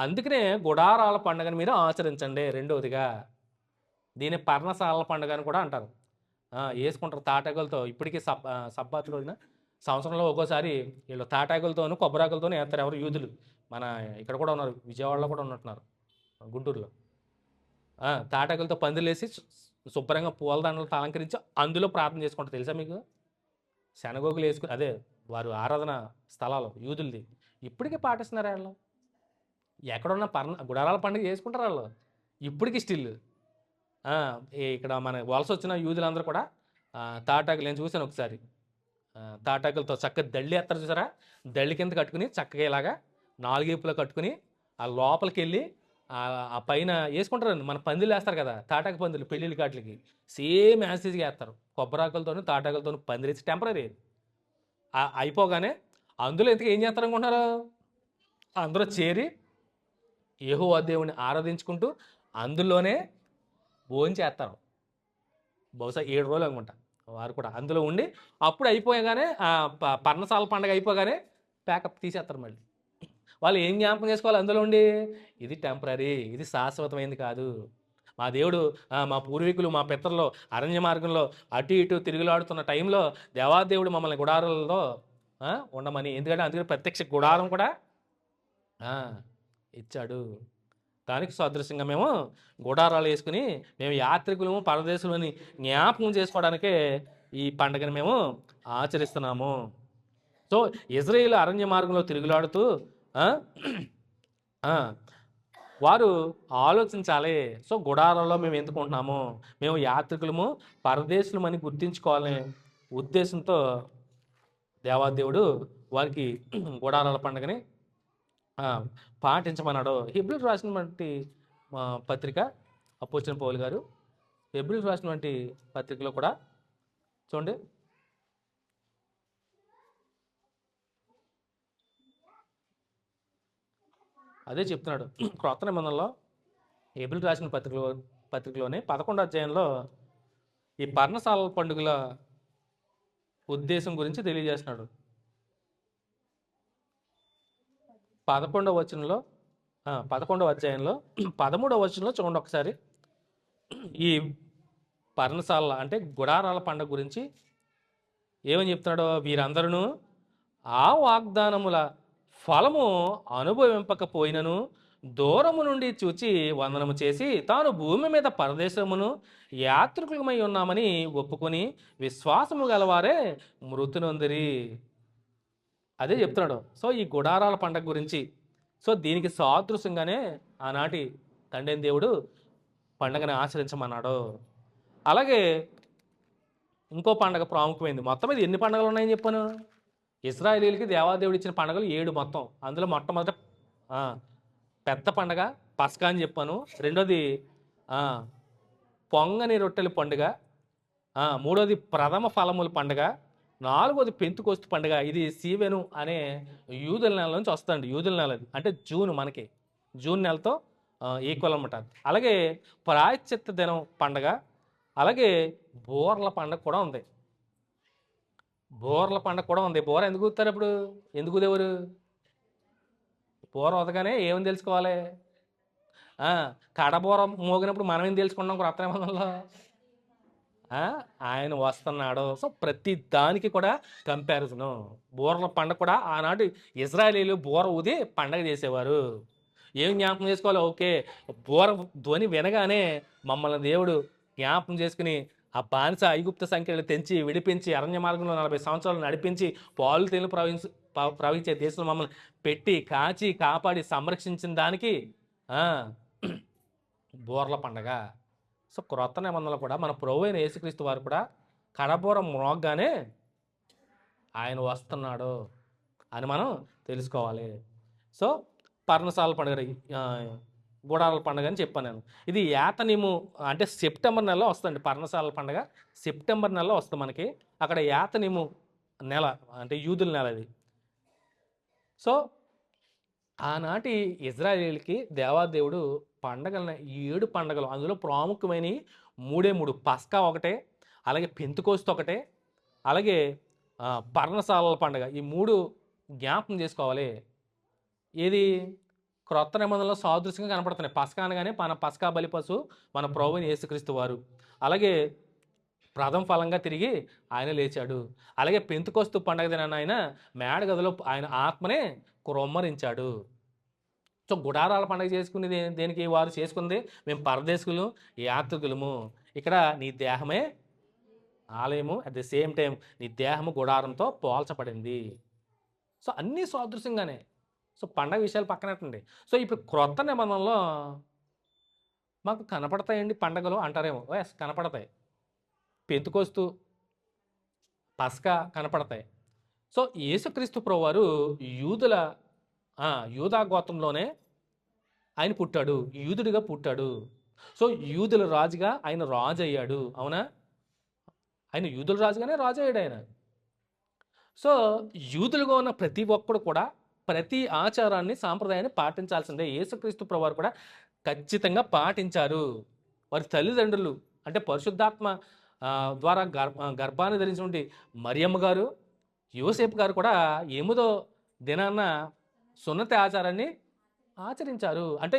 అందుకనే గుడారాల పండుగను మీరు ఆచరించండి. రెండవదిగా దీన్ని పర్ణశాలల పండుగ అని కూడా అంటారు. వేసుకుంటారు తాటాకులతో. ఇప్పటికీ సబ్బాత్ రోజున సంవత్సరంలో ఒక్కోసారి వీళ్ళు తాటాకులతోనూ కొబ్బరాకులతోనూ వేస్తారు ఎవరు యూదులు. మన ఇక్కడ కూడా ఉన్నారు, విజయవాడలో కూడా ఉన్నట్టున్నారు, గుంటూరులో. తాటాకులతో పందిలేసి శుభ్రంగా పూలదండలతో అలంకరించి అందులో ప్రార్థన చేసుకుంటారు. తెలుసా మీకు? శనగోగులు వేసుకుని అదే వారు ఆరాధన స్థలాలు యూదులది. ఇప్పటికీ పాటిస్తున్నారు వాళ్ళు. ఎక్కడున్న గుడారాల పండుగ చేసుకుంటారు వాళ్ళు ఇప్పటికీ స్టిల్. ఇక్కడ మన వలస వచ్చిన యూదులందరూ కూడా తాటాకులు నేను చూశాను ఒకసారి. తాటాకులతో చక్కగా దళ్ళి ఎత్తారు చూసారా? దళ్ళి కింద కట్టుకుని చక్కగా ఇలాగా నాలుగేపులో కట్టుకుని ఆ లోపలికి వెళ్ళి ఆ పైన వేసుకుంటారండి. మన పందిలు వేస్తారు కదా, తాటాకు పందులు పెళ్ళిళ్ళ కాట్లకి సేమ్ యాసిడ్గా వేస్తారు. కొబ్బరాకులతోనూ తాటాకులతోనూ పందిరేసి టెంపరీ. అయిపోగానే అందులో ఇంతకు ఏం చేస్తారు అనుకుంటున్నారు? అందరూ చేరి యెహోవా దేవుని ఆరాధించుకుంటూ అందులోనే భోజనం చేస్తారు. బహుశా 7 రోజులు అనుకుంటా వారు కూడా అందులో ఉండి అప్పుడు అయిపోయాగానే పర్ణశాల పండుగ అయిపోగానే ప్యాకప్ తీసేస్తారు. మళ్ళీ వాళ్ళు ఏం జ్ఞాపకం చేసుకోవాలి అందులో ఉండి? ఇది టెంపరీ, ఇది శాశ్వతమైంది కాదు. మా దేవుడు మా పూర్వీకులు మా పితరులు అరణ్య మార్గంలో అటు ఇటు తిరుగులాడుతున్న టైంలో దేవాదేవుడు మమ్మల్ని గుడారాలలో ఉండమని, ఎందుకంటే అందుకని ప్రత్యక్ష గుడారం కూడా ఇచ్చాడు. దానికి సదృశ్యంగా మేము గుడారాలు వేసుకుని మేము యాత్రికులము పరదేశులని జ్ఞాపకం చేసుకోవడానికే ఈ పండుగను మేము ఆచరిస్తున్నాము. సో ఇజ్రాయేలు అరణ్య మార్గంలో తిరుగులాడుతూ వారు ఆలోచించాలి. సో గుడారాల్లో మేము ఎందుకుంటున్నాము? మేము యాత్రికులము పరదేశులమని గుర్తించుకోవాలనే ఉద్దేశంతో దేవాదేవుడు వారికి గుడారాల పండుగని పాటించమన్నాడు. హెబ్రీయులకు రాసినటువంటి పత్రిక అపోస్తలుడైన పౌలు గారు హెబ్రీయులకు రాసినటువంటి పత్రికలో కూడా చూడండి, అదే చెప్తున్నాడు. క్రొత్త నిబంధనలో హెబ్రీయులకు రాసిన పత్రికలోనే 11వ అధ్యాయంలో ఈ పర్ణశాలల పండుగల ఉద్దేశం గురించి తెలియజేస్తున్నాడు. 11వ అధ్యాయంలో 13వ వచనంలో చూడండి ఒకసారి. ఈ పర్ణశాల అంటే గుడారాల పండుగ గురించి ఏమని చెప్తున్నాడో, వీరందరూ ఆ వాగ్దానముల ఫలము అనుభవింపకపోయినను దూరము నుండి చూచి వందనము చేసి తాను భూమి మీద పరదేశమును యాత్రికులమై ఉన్నామని ఒప్పుకొని విశ్వాసము గలవారే మృతి నొందిరి. అదే చెప్తున్నాడు. సో ఈ గుడారాల పండగ గురించి, సో దీనికి సాదృశ్యంగానే ఆనాటి తండ్రి దేవుడు పండగని ఆచరించమన్నాడు. అలాగే ఇంకో పండగ ప్రాముఖ్యమైంది. మొత్తం ఇది ఎన్ని పండుగలు ఉన్నాయని చెప్పాను? ఇశ్రాయేలీయులకి దేవాదేవుడు ఇచ్చిన పండుగలు 7 మొత్తం. అందులో మొట్టమొదట పెద్ద పండగ పస్కా అని చెప్పాను. రెండోది పొంగని రొట్టెల పండుగ. మూడోది ప్రథమ ఫలముల పండుగ. నాలుగోది పెంతుకోస్తు పండుగ. ఇది సీవెను అనే యూదుల నెల నుంచి వస్తుందండి. యూదుల నెల అంటే జూన్, మనకి జూన్ నెలతో ఈక్వల్ అనమాట. అలాగే ప్రాయశ్చిత్త దినం పండగ. అలాగే బోర్ల పండగ కూడా ఉంది. బోర్ల పండగ కూడా ఉంది. బోర ఎందుకు ఊదుతారు అప్పుడు? ఎందుకు ఊదేవారు? బోర ఉదగానే ఏమని తెలుసుకోవాలి? కడబోర మోగినప్పుడు మనం ఏం తెలుసుకున్నాం క్రొత్త నిబంధనలో? ఆయన వస్తున్నాడు. సో ప్రతి దానికి కూడా కంపారిజను. బోర్ల పండగ కూడా ఆనాడు ఇజ్రాయేలీలు బోర ఊది పండగ చేసేవారు. ఏం జ్ఞాపకం చేసుకోవాలి? ఓకే, బోర ధ్వని వినగానే మమ్మల్ని దేవుడు జ్ఞాపకం చేసుకుని ఆ బానిస ఐగుప్త సంఖ్యలు తెంచి విడిపించి అరణ్య మార్గంలో 40 సంవత్సరాలు నడిపించి పాలు తేనెలు ప్రవహించే దేశంలో మమ్మల్ని పెట్టి కాచి కాపాడి సంరక్షించిన దానికి బోర్ల పండగ. సో క్రొత్త నిబంధనలు కూడా మన ప్రభువైన అయిన యేసుక్రీస్తు వారు కూడా కడబోర మ్రోగ్గానే ఆయన వస్తున్నాడు అని మనం తెలుసుకోవాలి. సో పర్ణశాల పండుగ, గుడారాల పండుగ అని చెప్పాను నేను. ఇది యాతనిము అంటే సెప్టెంబర్ నెలలో వస్తుంది. పర్ణశాల పండుగ సెప్టెంబర్ నెలలో వస్తుంది మనకి. అక్కడ యాతనిము నెల అంటే యూదుల నెల అది. సో ఆనాటి ఇజ్రాయేలీలకి దేవాదేవుడు పండగలను 7 పండగలు, అందులో ప్రాముఖ్యమైనవి 3 పస్కా ఒకటే, అలాగే పెంతుకోస్తు ఒకటే, అలాగే పర్ణశాలల పండుగ. ఈ 3 జ్ఞాపకం చేసుకోవాలి. ఏది క్రొత్త నిబంధనలో సాదృశ్యంగా కనపడుతున్నాయి. పస్కా అనగానే మన పస్కా బలి పశువు మన ప్రభువైన యేసుక్రీస్తు వారు. అలాగే ప్రథమ ఫలంగా తిరిగి ఆయన లేచాడు. అలాగే పెంతుకోస్తు పండగ దినాన ఆయన మేడ గదిలో ఆయన ఆత్మనే క్రొమ్మరించాడు. సో గుడారాల పండుగ చేసుకునేది దేనికి? వారు చేసుకుంది మేము పరదేశకులు, యాత్రికులము. ఇక్కడ నీ దేహమే ఆలయము, అట్ ది సేమ్ టైం నీ దేహము గుడారంతో పోల్చబడింది. సో అన్నీ సాదృశ్యంగానే. సో పండగ విషయాలు పక్కనట్టండి. సో ఇప్పుడు క్రొత్త నిబంధనలో మాకు కనపడతాయండి పండగలు అంటారేమో. ఎస్, కనపడతాయి. పెంతుకోస్తు, పస్కా కనపడతాయి. సో యేసుక్రీస్తు ప్రభువారు యూదా గోత్రంలోనే ఆయన పుట్టాడు. యూదుడిగా పుట్టాడు. సో యూదుల రాజుగా ఆయన రాజు అయ్యాడు. అవునా? ఆయన యూదుల రాజుగానే రాజు అయ్యాడు ఆయన. సో యూదులుగా ఉన్న ప్రతి ఒక్కడు కూడా ప్రతి ఆచారాన్ని, సాంప్రదాయాన్ని పాటించాల్సిందే. యేసుక్రీస్తు ప్రభువారు కూడా ఖచ్చితంగా పాటించారు. వారి తల్లిదండ్రులు అంటే పరిశుద్ధాత్మ ద్వారా గర్భాన్ని ధరించినటువంటి మరియమ్మ గారు, యోసేపు గారు కూడా 8వ దినాన్న సున్నతి ఆచారాన్ని ఆచరించారు. అంటే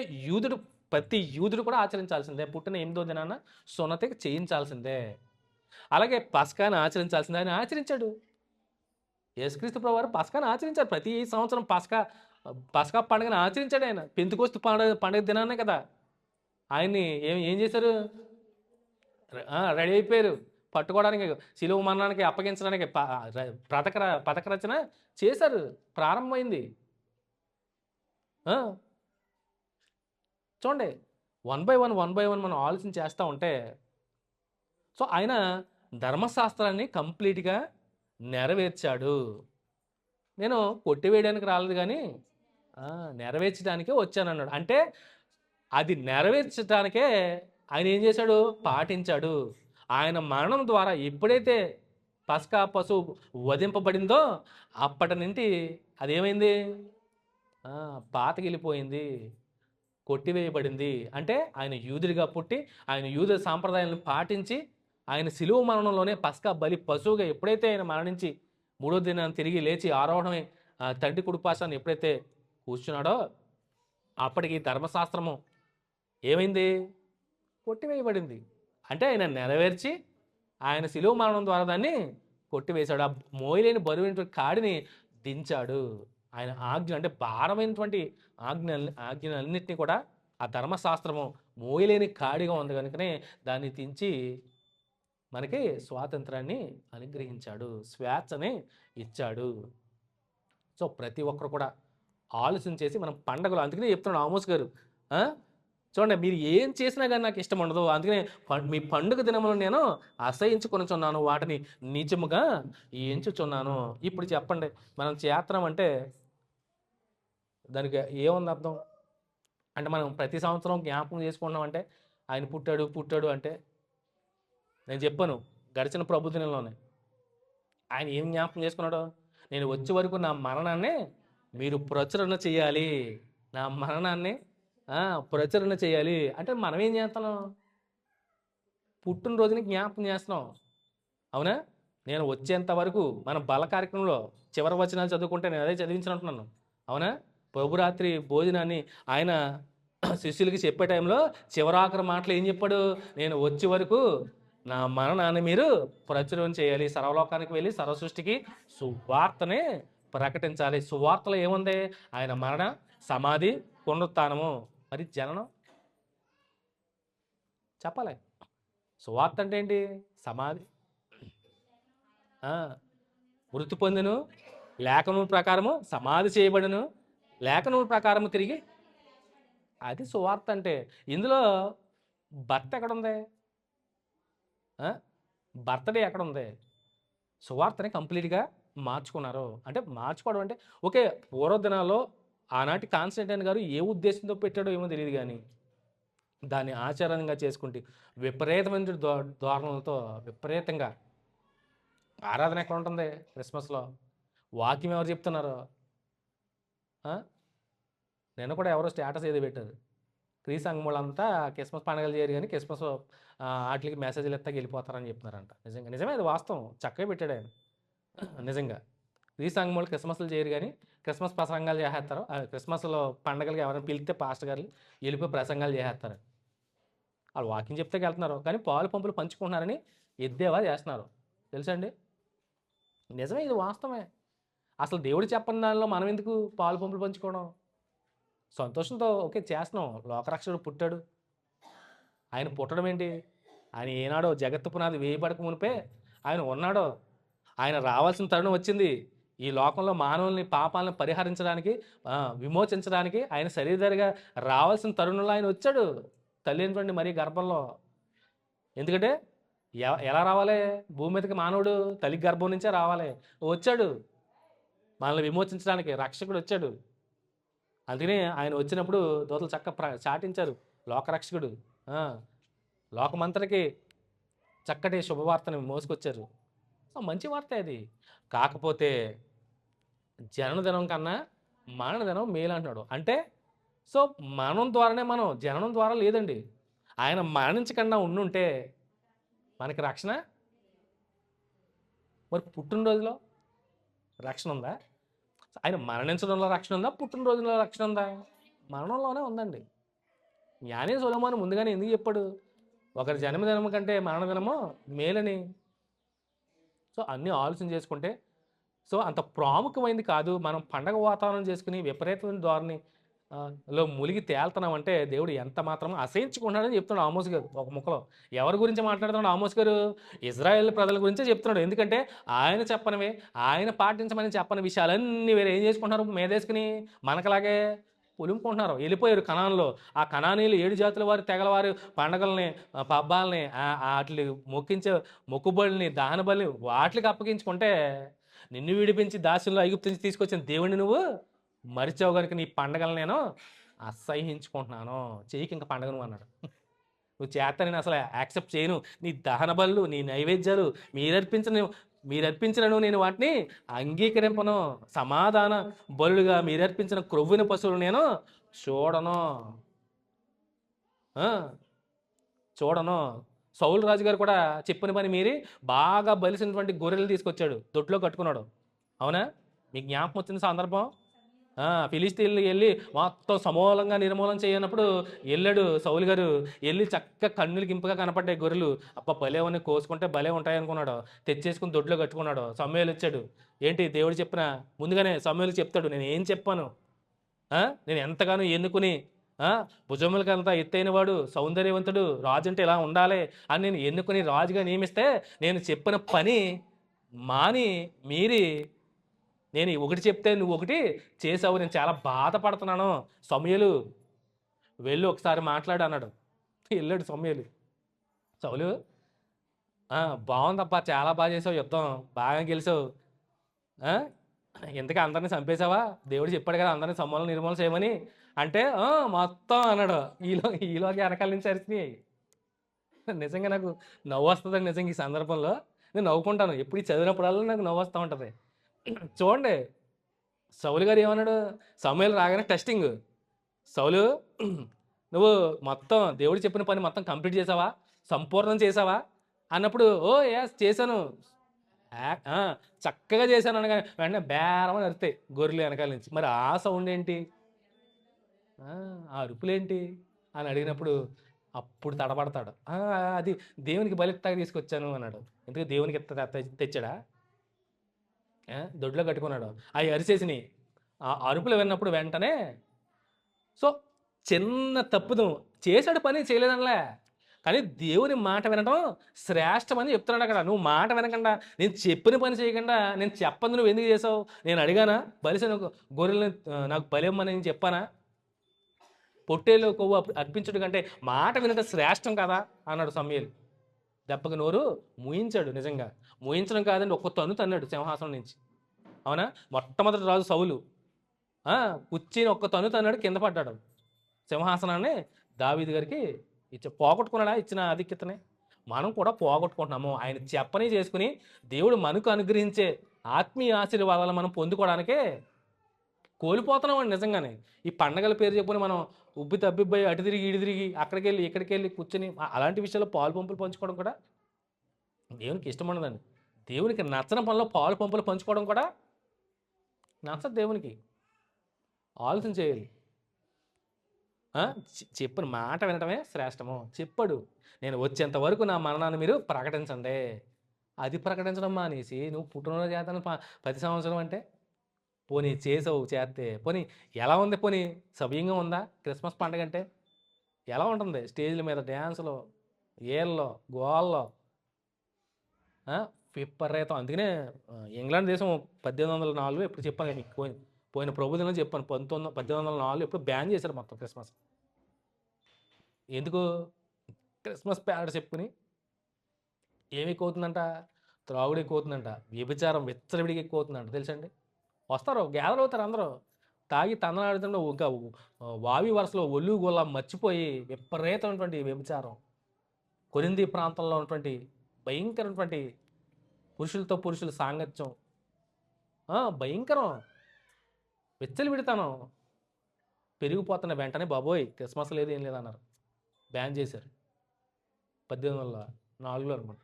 ప్రతి యూదుడు కూడా ఆచరించాల్సిందే. పుట్టిన 8వ దినాన సున్నతి చేయించాల్సిందే. అలాగే పస్కాను ఆచరించాల్సిందే. ఆయన ఆచరించాడు. యేసుక్రీస్తు ప్రభువారు పస్కాను ఆచరించారు. ప్రతి సంవత్సరం పస్కా పండుగను ఆచరించాడు ఆయన. పెంతుకోస్తు పండుగ దినాన్నే కదా ఆయన్ని ఏం చేశారు? రెడీ అయిపోయారు పట్టుకోవడానికి, శిలువ మరణానికి అప్పగించడానికి పథక రచన చేశారు. ప్రారంభమైంది. చూడండి, 1 by 1 మనం ఆలోచన చేస్తూ ఉంటే, సో ఆయన ధర్మశాస్త్రాన్ని కంప్లీట్గా నెరవేర్చాడు. నేను కొట్టివేయడానికి రాలేదు కానీ నెరవేర్చడానికే వచ్చానన్నాడు. అంటే అది నెరవేర్చడానికే ఆయన ఏం చేశాడు? పాటించాడు. ఆయన మరణం ద్వారా ఎప్పుడైతే పస్కా పశువు వధింపబడిందో అప్పటి నుండి అదేమైంది? పాతగిలిపోయింది, కొట్టివేయబడింది. అంటే ఆయన యూదుడిగా పుట్టి ఆయన యూద సాంప్రదాయాలను పాటించి ఆయన శిలువ మరణంలోనే పస్కా బలి పశువుగా ఎప్పుడైతే ఆయన మరణించి 3వ దినాన్ని తిరిగి లేచి ఆరోహణమై తండ్రి కుడిపాశాన్ని ఎప్పుడైతే కూర్చున్నాడో అప్పటికి ధర్మశాస్త్రము ఏమైంది? కొట్టివేయబడింది. అంటే ఆయన నెరవేర్చి ఆయన శిలువ మరణం ద్వారా దాన్ని కొట్టివేశాడు. ఆ మోయలేని బరువైన కాడిని దించాడు. ఆయన ఆజ్ఞ అంటే భారమైనటువంటి ఆజ్ఞలన్నింటినీ కూడా ఆ ధర్మశాస్త్రము మోయలేని కాడిగా ఉంది కనుకనే దాన్ని తెంచి మనకి స్వాతంత్రాన్ని అనుగ్రహించాడు, స్వేచ్ఛని ఇచ్చాడు. సో ప్రతి ఒక్కరు కూడా ఆలోచన చేసి మనం పండగలు, అందుకనే చెప్తున్నాడు ఆమోస్ గారు, చూడండి మీరు ఏం చేసినా కానీ నాకు ఇష్టం ఉండదు, అందుకనే మీ పండుగ దినములను నేను అసహించుకొనుచున్నాను, వాటిని నిజముగా ఎంచుచున్నాను. ఇప్పుడు చెప్పండి, మనం చేస్తున్నాం అంటే దానికి ఏముంది అర్థం? అంటే మనం ప్రతి సంవత్సరం జ్ఞాపకం చేసుకుంటున్నాం అంటే ఆయన పుట్టాడు అంటే నేను చెప్పాను గడిచిన ప్రభు దినంలోనే ఆయన ఏం జ్ఞాపకం చేసుకున్నాడు? నేను వచ్చే వరకు నా మరణాన్ని మీరు ప్రచురణ చేయాలి, నా మరణాన్ని ప్రచురణ చేయాలి అంటే మనం ఏం చేస్తున్నాం? పుట్టినరోజుని జ్ఞాపకం చేస్తున్నాం, అవునా? నేను వచ్చేంత వరకు మన బల కార్యక్రమంలో చివరి వచనాలు చదువుకుంటే నేను అదే చదివించినట్టున్నాను, అవునా? ప్రభురాత్రి భోజనాన్ని ఆయన శిష్యులకి చెప్పే టైంలో చివరాఖరి మాటలు ఏం చెప్పాడు? నేను వచ్చే వరకు నా మరణాన్ని మీరు ప్రచురణ చేయాలి, సర్వలోకానికి వెళ్ళి సర్వసృష్టికి సువార్తని ప్రకటించాలి. సువార్తలో ఏముంది? ఆయన మరణ, సమాధి, పునరుత్థానము. మరి జననం చెప్పాలి. సువార్త అంటే ఏంటి? సమాధి, మృతి పొందెను, లేఖనం ప్రకారము సమాధి చేయబడును, లేఖనం ప్రకారము తిరిగి, అది సువార్త అంటే. ఇందులో భర్త ఎక్కడుంది? బర్త్డే ఎక్కడ ఉంది? సువార్తని కంప్లీట్గా మార్చుకున్నారు. అంటే మార్చుకోవడం అంటే ఓకే, పూర్వదినాల్లో ఆనాటి కాన్స్టంటైన్ గారు ఏ ఉద్దేశంతో పెట్టాడో ఏమో తెలియదు, కానీ దాన్ని ఆచరణంగా చేసుకుంటే విపరీతమైన ధోరణులతో విపరీతంగా ఆరాధన ఎక్కడ ఉంటుంది? క్రిస్మస్లో. వాక్యం ఎవరు చెప్తున్నారు? నిన్న కూడా ఎవరో స్టేటస్ ఏదో పెట్టారు, క్రీసంగములంతా క్రిస్మస్ పండుగలు చేయరు కానీ క్రిస్మస్ వాటికి మెసేజ్లు ఎత్తాకి వెళ్ళిపోతారని చెప్తున్నారంట. నిజమే, అది వాస్తవం, చక్కగా పెట్టాడు ఆయన. నిజంగా క్రీసంగములు క్రిస్మస్లు చేయరు కానీ క్రిస్మస్ ప్రసంగాలు చేసేస్తారు, క్రిస్మస్లో పండుగలకి ఎవరైనా పిలిస్తే పాస్టర్ గారు వెళ్ళిపోయి ప్రసంగాలు చేసేస్తారు. వాళ్ళు వాకింగ్ చెప్తే వెళ్తున్నారు కానీ పాలు పంపులు పంచుకుంటున్నారని ఎద్దేవా చేస్తున్నారు, తెలుసండి? నిజమే, ఇది వాస్తవమే. అసలు దేవుడు చెప్పని దానిలో మనం ఎందుకు పాలు పంపులు పంచుకోవడం? సంతోషంతో ఓకే చేస్తున్నాం, లోకరక్షకుడు పుట్టాడు. ఆయన పుట్టడం ఏంటి? ఆయన ఏనాడో జగత్తు పునాది వేయబడక మునిపే ఆయన ఉన్నాడో. ఆయన రావాల్సిన తరుణం వచ్చింది. ఈ లోకంలో మానవుల్ని పాపాలను పరిహరించడానికి, విమోచించడానికి ఆయన శరీరధారిగా రావాల్సిన తరుణంలో ఆయన వచ్చాడు, తల్లి అయినటువంటి మరి గర్భంలో. ఎందుకంటే ఎలా రావాలి? భూమి మీదకి మానవుడు తల్లి గర్భం నుంచే రావాలి. వచ్చాడు మనల్ని విమోచించడానికి, రక్షకుడు వచ్చాడు. అందుకనే ఆయన వచ్చినప్పుడు దోతలు చక్కగా చాటించారు, లోకరక్షకుడు లోకమంతటికి చక్కటి శుభవార్తను మోసుకొచ్చారు. మంచి వార్త అది. కాకపోతే జననదినం కన్నా మరణదినం మేలు అంటున్నాడు. అంటే సో మరణం ద్వారానే, మనం జననం ద్వారా లేదండి. ఆయన మరణించకుండా ఉండుంటే మనకి రక్షణ. మరి పుట్టినరోజులో రక్షణ ఉందా? ఆయన మరణించడంలో రక్షణ ఉందా? పుట్టినరోజులో రక్షణ ఉందా? మరణంలోనే ఉందండి. జ్ఞాని సొలొమోను ముందుగానే ఎందుకు చెప్పాడు? ఒకరి జన్మదినం కంటే మరణదినము మేలని. సో అన్నీ ఆలోచన చేసుకుంటే సో అంత ప్రాముఖ్యమైనది కాదు. మనం పండగ వాతావరణం చేసుకుని విపరీతమైన ధోరణి లో మునిగి తేలుతున్నామంటే దేవుడు ఎంత మాత్రం అసహించుకుంటున్నాడని చెప్తున్నాడు ఆమోస్ గారు ఒక ముక్కలో. ఎవరి గురించి మాట్లాడుతున్నాడు ఆమోస్ గారు? ఇజ్రాయెల్ ప్రజల గురించే చెప్తున్నాడు. ఎందుకంటే ఆయన చెప్పనివే, ఆయన పాటించమని చెప్పని విషయాలన్నీ వేరే ఏం చేసుకుంటున్నారు? మేదేసుకుని మనకలాగే పులుముకుంటున్నారు. వెళ్ళిపోయారు కనాన్లో. ఆ కనానీలు 7 జాతుల వారు, తెగల వారు పండగల్ని, పబ్బాలని, వాటిని మొక్కించే మొక్కుబడుల్ని, దహన బలి వాటికి అప్పగించుకుంటే నిన్ను విడిపించి దాసుల్లో ఐగుప్తు నుంచి తీసుకొచ్చిన దేవుడిని నువ్వు మరిచావు కనుక నీ పండగలు నేను అసహించుకుంటున్నాను, చెయ్యికి ఇంకా పండగ నువ్వు అన్నాడు. నువ్వు చేత నేను అసలు యాక్సెప్ట్ చేయను. నీ దహన బలులు, నీ నైవేద్యాలు మీరర్పించినను నేను వాటిని అంగీకరింపను. సమాధాన బలులుగా మీరర్పించిన క్రొవ్విన పశువులు నేను చూడను. సౌలు రాజు గారు కూడా చెప్పిన పని మీరి బాగా బలిసినటువంటి గొర్రెలు తీసుకొచ్చాడు, దొడ్లో కట్టుకున్నాడు. అవునా? మీకు జ్ఞాపకం వచ్చిన సందర్భం ఫిలిస్తీన్లు వెళ్ళి మొత్తం సమూలంగా నిర్మూలన చేయనప్పుడు వెళ్ళాడు సౌలు గారు. వెళ్ళి చక్కగా కన్నులకి ఇంపుగా కనపడ్డాయి గొర్రెలు. అబ్బా భలే ఉన్నాయి, కోసుకుంటే భలే ఉంటాయి అనుకున్నాడు. తెచ్చేసుకుని దొడ్లో కట్టుకున్నాడు. సమూయేలు వచ్చాడు. ఏంటి దేవుడు చెప్పిన ముందుగానే సమూయేలుకి చెప్తాడు, నేను ఏం చెప్పాను, నేను ఎంతగానో ఎన్నుకుని భుజములకంతా ఎత్తైనవాడు, సౌందర్యవంతుడు, రాజు అంటే ఇలా ఉండాలి అని నేను ఎన్నుకుని రాజుగా నియమిస్తే నేను చెప్పిన పని మాని మీరి నేను ఒకటి చెప్తే నువ్వు ఒకటి చేసావు, నేను చాలా బాధపడుతున్నాను. సమూయేలు వెళ్ళి ఒకసారి మాట్లాడు అన్నాడు. వెళ్ళాడు సమూయేలు. సౌలు బాగుందప్పా, చాలా బాగా చేసావు, యుద్ధం బాగా గెలిచావు, ఇంతకీ అందరినీ చంపేశావా, దేవుడు చెప్పాడు కదా అందరినీ సమూలం నిర్మూలన చేయమని అంటే మొత్తం అన్నాడు. ఈలోకి వెనకాల నుంచి అరిచినాయి. నిజంగా నాకు నవ్వు వస్తుందండి. నిజంగా ఈ సందర్భంలో నేను నవ్వుకుంటాను. ఎప్పుడు ఈ చదివినప్పుడల్లా నాకు నవ్వు వస్తూ ఉంటుంది. చూడండి సౌలు గారు ఏమన్నాడు, సమూయేలు రాగానే టెస్టింగ్. సౌలు నువ్వు మొత్తం దేవుడు చెప్పిన పని మొత్తం కంప్లీట్ చేసావా, సంపూర్ణం చేసావా అన్నప్పుడు ఎస్ చేశాను, చక్కగా చేశాను అనగా వెంటనే బేరమని అరుతాయి గొర్రెలు వెనకాల నుంచి. మరి ఆ సౌండ్ ఏంటి, ఆ అరుపులేంటి అని అడిగినప్పుడు అప్పుడు తడబడతాడు. అది దేవునికి బలిస్తాగా తీసుకొచ్చాను అన్నాడు. ఎందుకు దేవునికి తెచ్చాడా, దొడ్లో కట్టుకున్నాడు. అవి అరిచేసినాయి. ఆ అరుపులు విన్నప్పుడు వెంటనే సో చిన్న తప్పుదం చేశాడు, పని చేయలేదనలే, కానీ దేవుని మాట వినడం శ్రేష్టమని చెప్తున్నాడు అక్కడ. నువ్వు మాట వినకుండా, నేను చెప్పిన పని చేయకుండా, నేను చెప్పంది నువ్వు ఎందుకు చేసావు, నేను అడిగానా బలిసిన గొర్రెల్ని నాకు బలిమ్మని నేను చెప్పానా, పొట్టేలు కొవ్వు అర్పించడు కంటే మాట వినడం శ్రేష్టం కదా అన్నాడు సమూయేలు. దెబ్బకి నోరు మూయించాడు. నిజంగా మూయించడం కాదండి, ఒక్క తన్ను తన్నాడు సింహాసనం నుంచి. అవునా, మొట్టమొదటి రాజు సౌలు కుర్చీని ఒక్క తన్ను తన్నాడు, కింద పడ్డాడు. సింహాసనాన్ని దావీదు గారికి పోగొట్టుకున్నాడా ఇచ్చిన ఆధిక్యతనే మనం కూడా పోగొట్టుకుంటున్నాము. ఆయన చెప్పని చేసుకుని దేవుడు మనకు అనుగ్రహించే ఆత్మీయ ఆశీర్వాదాలు మనం పొందుకోవడానికే కోల్పోతున్నామండి. నిజంగానే ఈ పండగల పేరు చెప్పుకొని మనం ఉబ్బి తబ్బిబ్బై అటు తిరిగి ఇటు తిరిగి అక్కడికి వెళ్ళి ఇక్కడికి వెళ్ళి కూర్చొని అలాంటి విషయాల్లో పాలు పంపులు పంచుకోవడం కూడా దేవునికి ఇష్టం ఉండదండి. దేవునికి నచ్చని పనిలో పాలు పంపులు పంచుకోవడం కూడా నచ్చదు దేవునికి. ఆలోచన చేయాలి. చెప్పిన మాట వినటమే శ్రేష్టము. చెప్పాడు, నేను వచ్చేంత వరకు నా మరణాన్ని మీరు ప్రకటించండి. అది ప్రకటించడం మానేసి నువ్వు పుట్టినరోజు చేస్తాను 10 సంవత్సరం అంటే, పోనీ చేసావు చేస్తే పోనీ ఎలా ఉంది, పోనీ సవ్యంగా ఉందా? క్రిస్మస్ పండుగ అంటే ఎలా ఉంటుంది? స్టేజ్ల మీద డ్యాన్సులు, ఏళ్ళలో గోళ్ళలో విపరీతం. అందుకనే ఇంగ్లాండ్ దేశం 1804 ఎప్పుడు చెప్పాను కానీ పోయిన ప్రభుత్వంలో చెప్పాను, 1804 ఎప్పుడు బ్యాన్ చేశారు మొత్తం క్రిస్మస్. ఎందుకు? క్రిస్మస్ ప్యాడ్ చెప్పుకుని ఏమి ఎక్కువ అవుతుందంట, త్రాగుడు ఎక్కువ అవుతుందంట, వ్యభిచారం విచ్చలవిడికి ఎక్కువ అవుతుందంట. తెలుసండి, వస్తారు గ్యాదర్ అవుతారు అందరూ తాగి తందనాడుతుంటే ఇంకా వావి వరుసలో ఒళ్ళు గోళ్ళ మర్చిపోయి విపరీతమైనటువంటి వ్యభిచారం, కొరింథీ ప్రాంతంలో ఉన్నటువంటి భయంకరమైనటువంటి పురుషులతో పురుషుల సాంగత్యం, భయంకరం, విచ్చలవిడితనం పెరిగిపోతున్న వెంటనే బాబోయ్ క్రిస్మస్ లేదు ఏం లేదన్నారు, బ్యాన్ చేశారు 1804 అనమాట.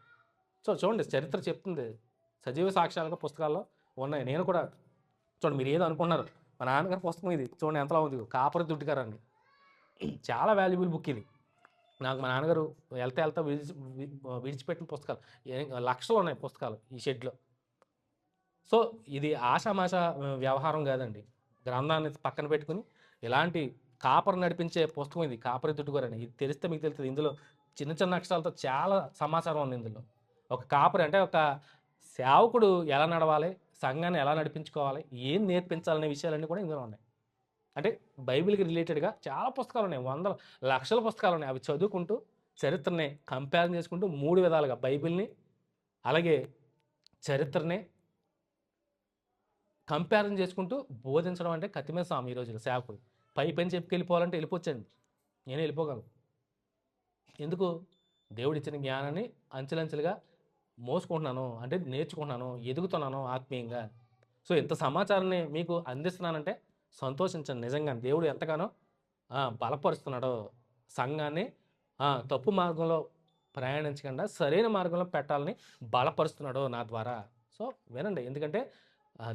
సో చూడండి, చరిత్ర చెప్తుంది, సజీవ సాక్ష్యాలుగా పుస్తకాల్లో ఉన్నాయి. నేను కూడా చూడండి, మీరు ఏదో అనుకున్నారు, మా నాన్నగారి పుస్తకం ఇది చూడండి ఎంతలా ఉంది, కాపరి దుడ్డుగారు అండి. చాలా వాల్యుబుల్ బుక్ ఇది. నాకు మా నాన్నగారు వెళ్తా విడిచిపెట్టిన పుస్తకాలు లక్షలు ఉన్నాయి పుస్తకాలు ఈ షెడ్లో. సో ఇది ఆషామాష వ్యవహారం కాదండి. గ్రంథాన్ని పక్కన పెట్టుకుని ఇలాంటి కాపరు నడిపించే పుస్తకం ఇది, కాపరి దుడ్డుగారు అని. ఇది తెలిస్తే మీకు తెలుస్తుంది. ఇందులో చిన్న చిన్న అక్షరాలతో చాలా సమాచారం ఉంది ఇందులో. ఒక కాపరి అంటే ఒక సేవకుడు ఎలా నడవాలి, సంఘాన్ని ఎలా నడిపించుకోవాలి, ఏం నేర్పించాలనే విషయాలన్నీ కూడా ఇందులో ఉన్నాయి. అంటే బైబిల్కి రిలేటెడ్గా చాలా పుస్తకాలు ఉన్నాయి, వందల లక్షల పుస్తకాలు ఉన్నాయి. అవి చదువుకుంటూ చరిత్రని కంపేర్ చేసుకుంటూ 3 విధాలుగా బైబిల్ని అలాగే చరిత్రని కంపారిజన్ చేసుకుంటూ బోధించడం అంటే కత్తిమీద సాము. ఈ రోజుల్లో సేవకుడు పైన చెప్పుకెళ్ళిపోవాలంటే వెళ్ళిపోవచ్చండి, నేనే వెళ్ళిపోగలను. ఎందుకు? దేవుడిచ్చిన జ్ఞానాన్ని అంచెలంచెలుగా మోసుకుంటున్నాను, అంటే నేర్చుకుంటున్నాను, ఎదుగుతున్నాను ఆత్మీయంగా. సో ఇంత సమాచారాన్ని మీకు అందిస్తున్నానంటే సంతోషించండి. నిజంగా దేవుడు ఎంతగానో బలపరుస్తున్నాడో సంఘాన్ని, తప్పు మార్గంలో ప్రయాణించకుండా సరైన మార్గంలో పెట్టాలని బలపరుస్తున్నాడో నా ద్వారా. సో వినండి, ఎందుకంటే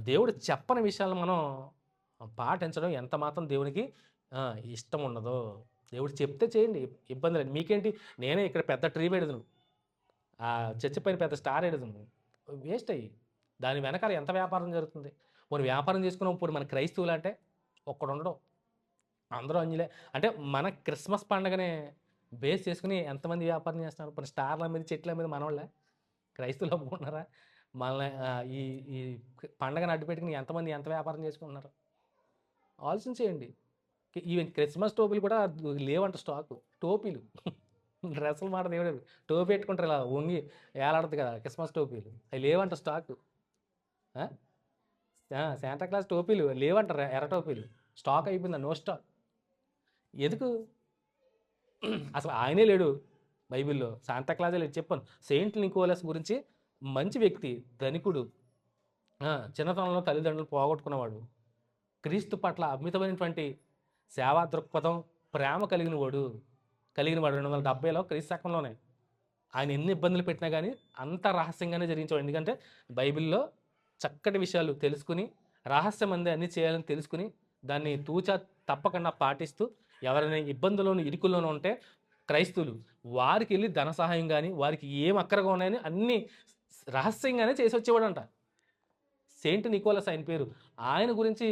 దేవుడు చెప్పని విషయాలను మనం పాటించడం ఎంత మాత్రం దేవునికి ఇష్టం ఉండదో. దేవుడు చెప్తే చేయండి, ఇబ్బంది లేదు. మీకేంటి, నేనే ఇక్కడ పెద్ద ట్రీ పెడదును, చర్చి పైన పెద్ద స్టార్ ఎడదును, వేస్ట్ అయ్యి. దాని వెనకాల ఎంత వ్యాపారం జరుగుతుంది. పోనీ వ్యాపారం చేసుకున్నాం, పోనీ మన క్రైస్తవులు అంటే ఒక్కడుండడం, అందరూ అన్యులే. అంటే మన క్రిస్మస్ పండగనే బేస్ చేసుకుని ఎంతమంది వ్యాపారం చేస్తున్నారు. పోనీ స్టార్ల మీద చెట్ల మీద మనోళ్ళే క్రైస్తవులు ఒప్పుకుంటున్నారా? మనల్ని ఈ ఈ పండగను అడ్డు పెట్టుకుని ఎంతమంది ఎంత వ్యాపారం చేసుకుంటున్నారు ఆలోచించేయండి. ఈవెన్ క్రిస్మస్ టోపీలు కూడా లేవంట స్టాకు. టోపీలు డ్రెస్సులు మాట దేవుడు, టోపీ పెట్టుకుంటారు ఇలా వంగి ఏలాడుతుంది కదా క్రిస్మస్ టోపీలు, అవి లేవంట స్టాకు. శాంటా క్లాస్ టోపీలు లేవంటారు, ఎర్ర టోపీలు స్టాక్ అయిపోయిందా, నో స్టాక్. ఎందుకు? అసలు ఆయనే లేడు బైబిల్లో, శాంతా క్లాజే లేడు. చెప్పాను, సెయింట్ నికోలస్ గురించి మంచి వ్యక్తి, ధనికుడు, చిన్నతనంలో తల్లిదండ్రులు పోగొట్టుకున్నవాడు, క్రీస్తు పట్ల అమితమైనటువంటి సేవా దృక్పథం, ప్రేమ కలిగిన వాడు 270లో క్రీస్తు శకంలోనే. ఆయన ఎన్ని ఇబ్బందులు పెట్టినా కానీ అంత రహస్యంగానే జరిగించేవాడు. ఎందుకంటే బైబిల్లో చక్కటి విషయాలు తెలుసుకుని, రహస్యం అందే అన్ని చేయాలని తెలుసుకుని, దాన్ని తూచా తప్పకుండా పాటిస్తూ, ఎవరైనా ఇబ్బందుల్లోనూ ఇరుకుల్లోనూ ఉంటే క్రైస్తవులు వారికి వెళ్ళి ధన సహాయం కానీ, వారికి ఏం అక్కరగా ఉన్నాయని అన్నీ రహస్యంగానే చేసి వచ్చేవాడంట. సెయింట్ నికోలస్ ఆయన పేరు. ఆయన గురించి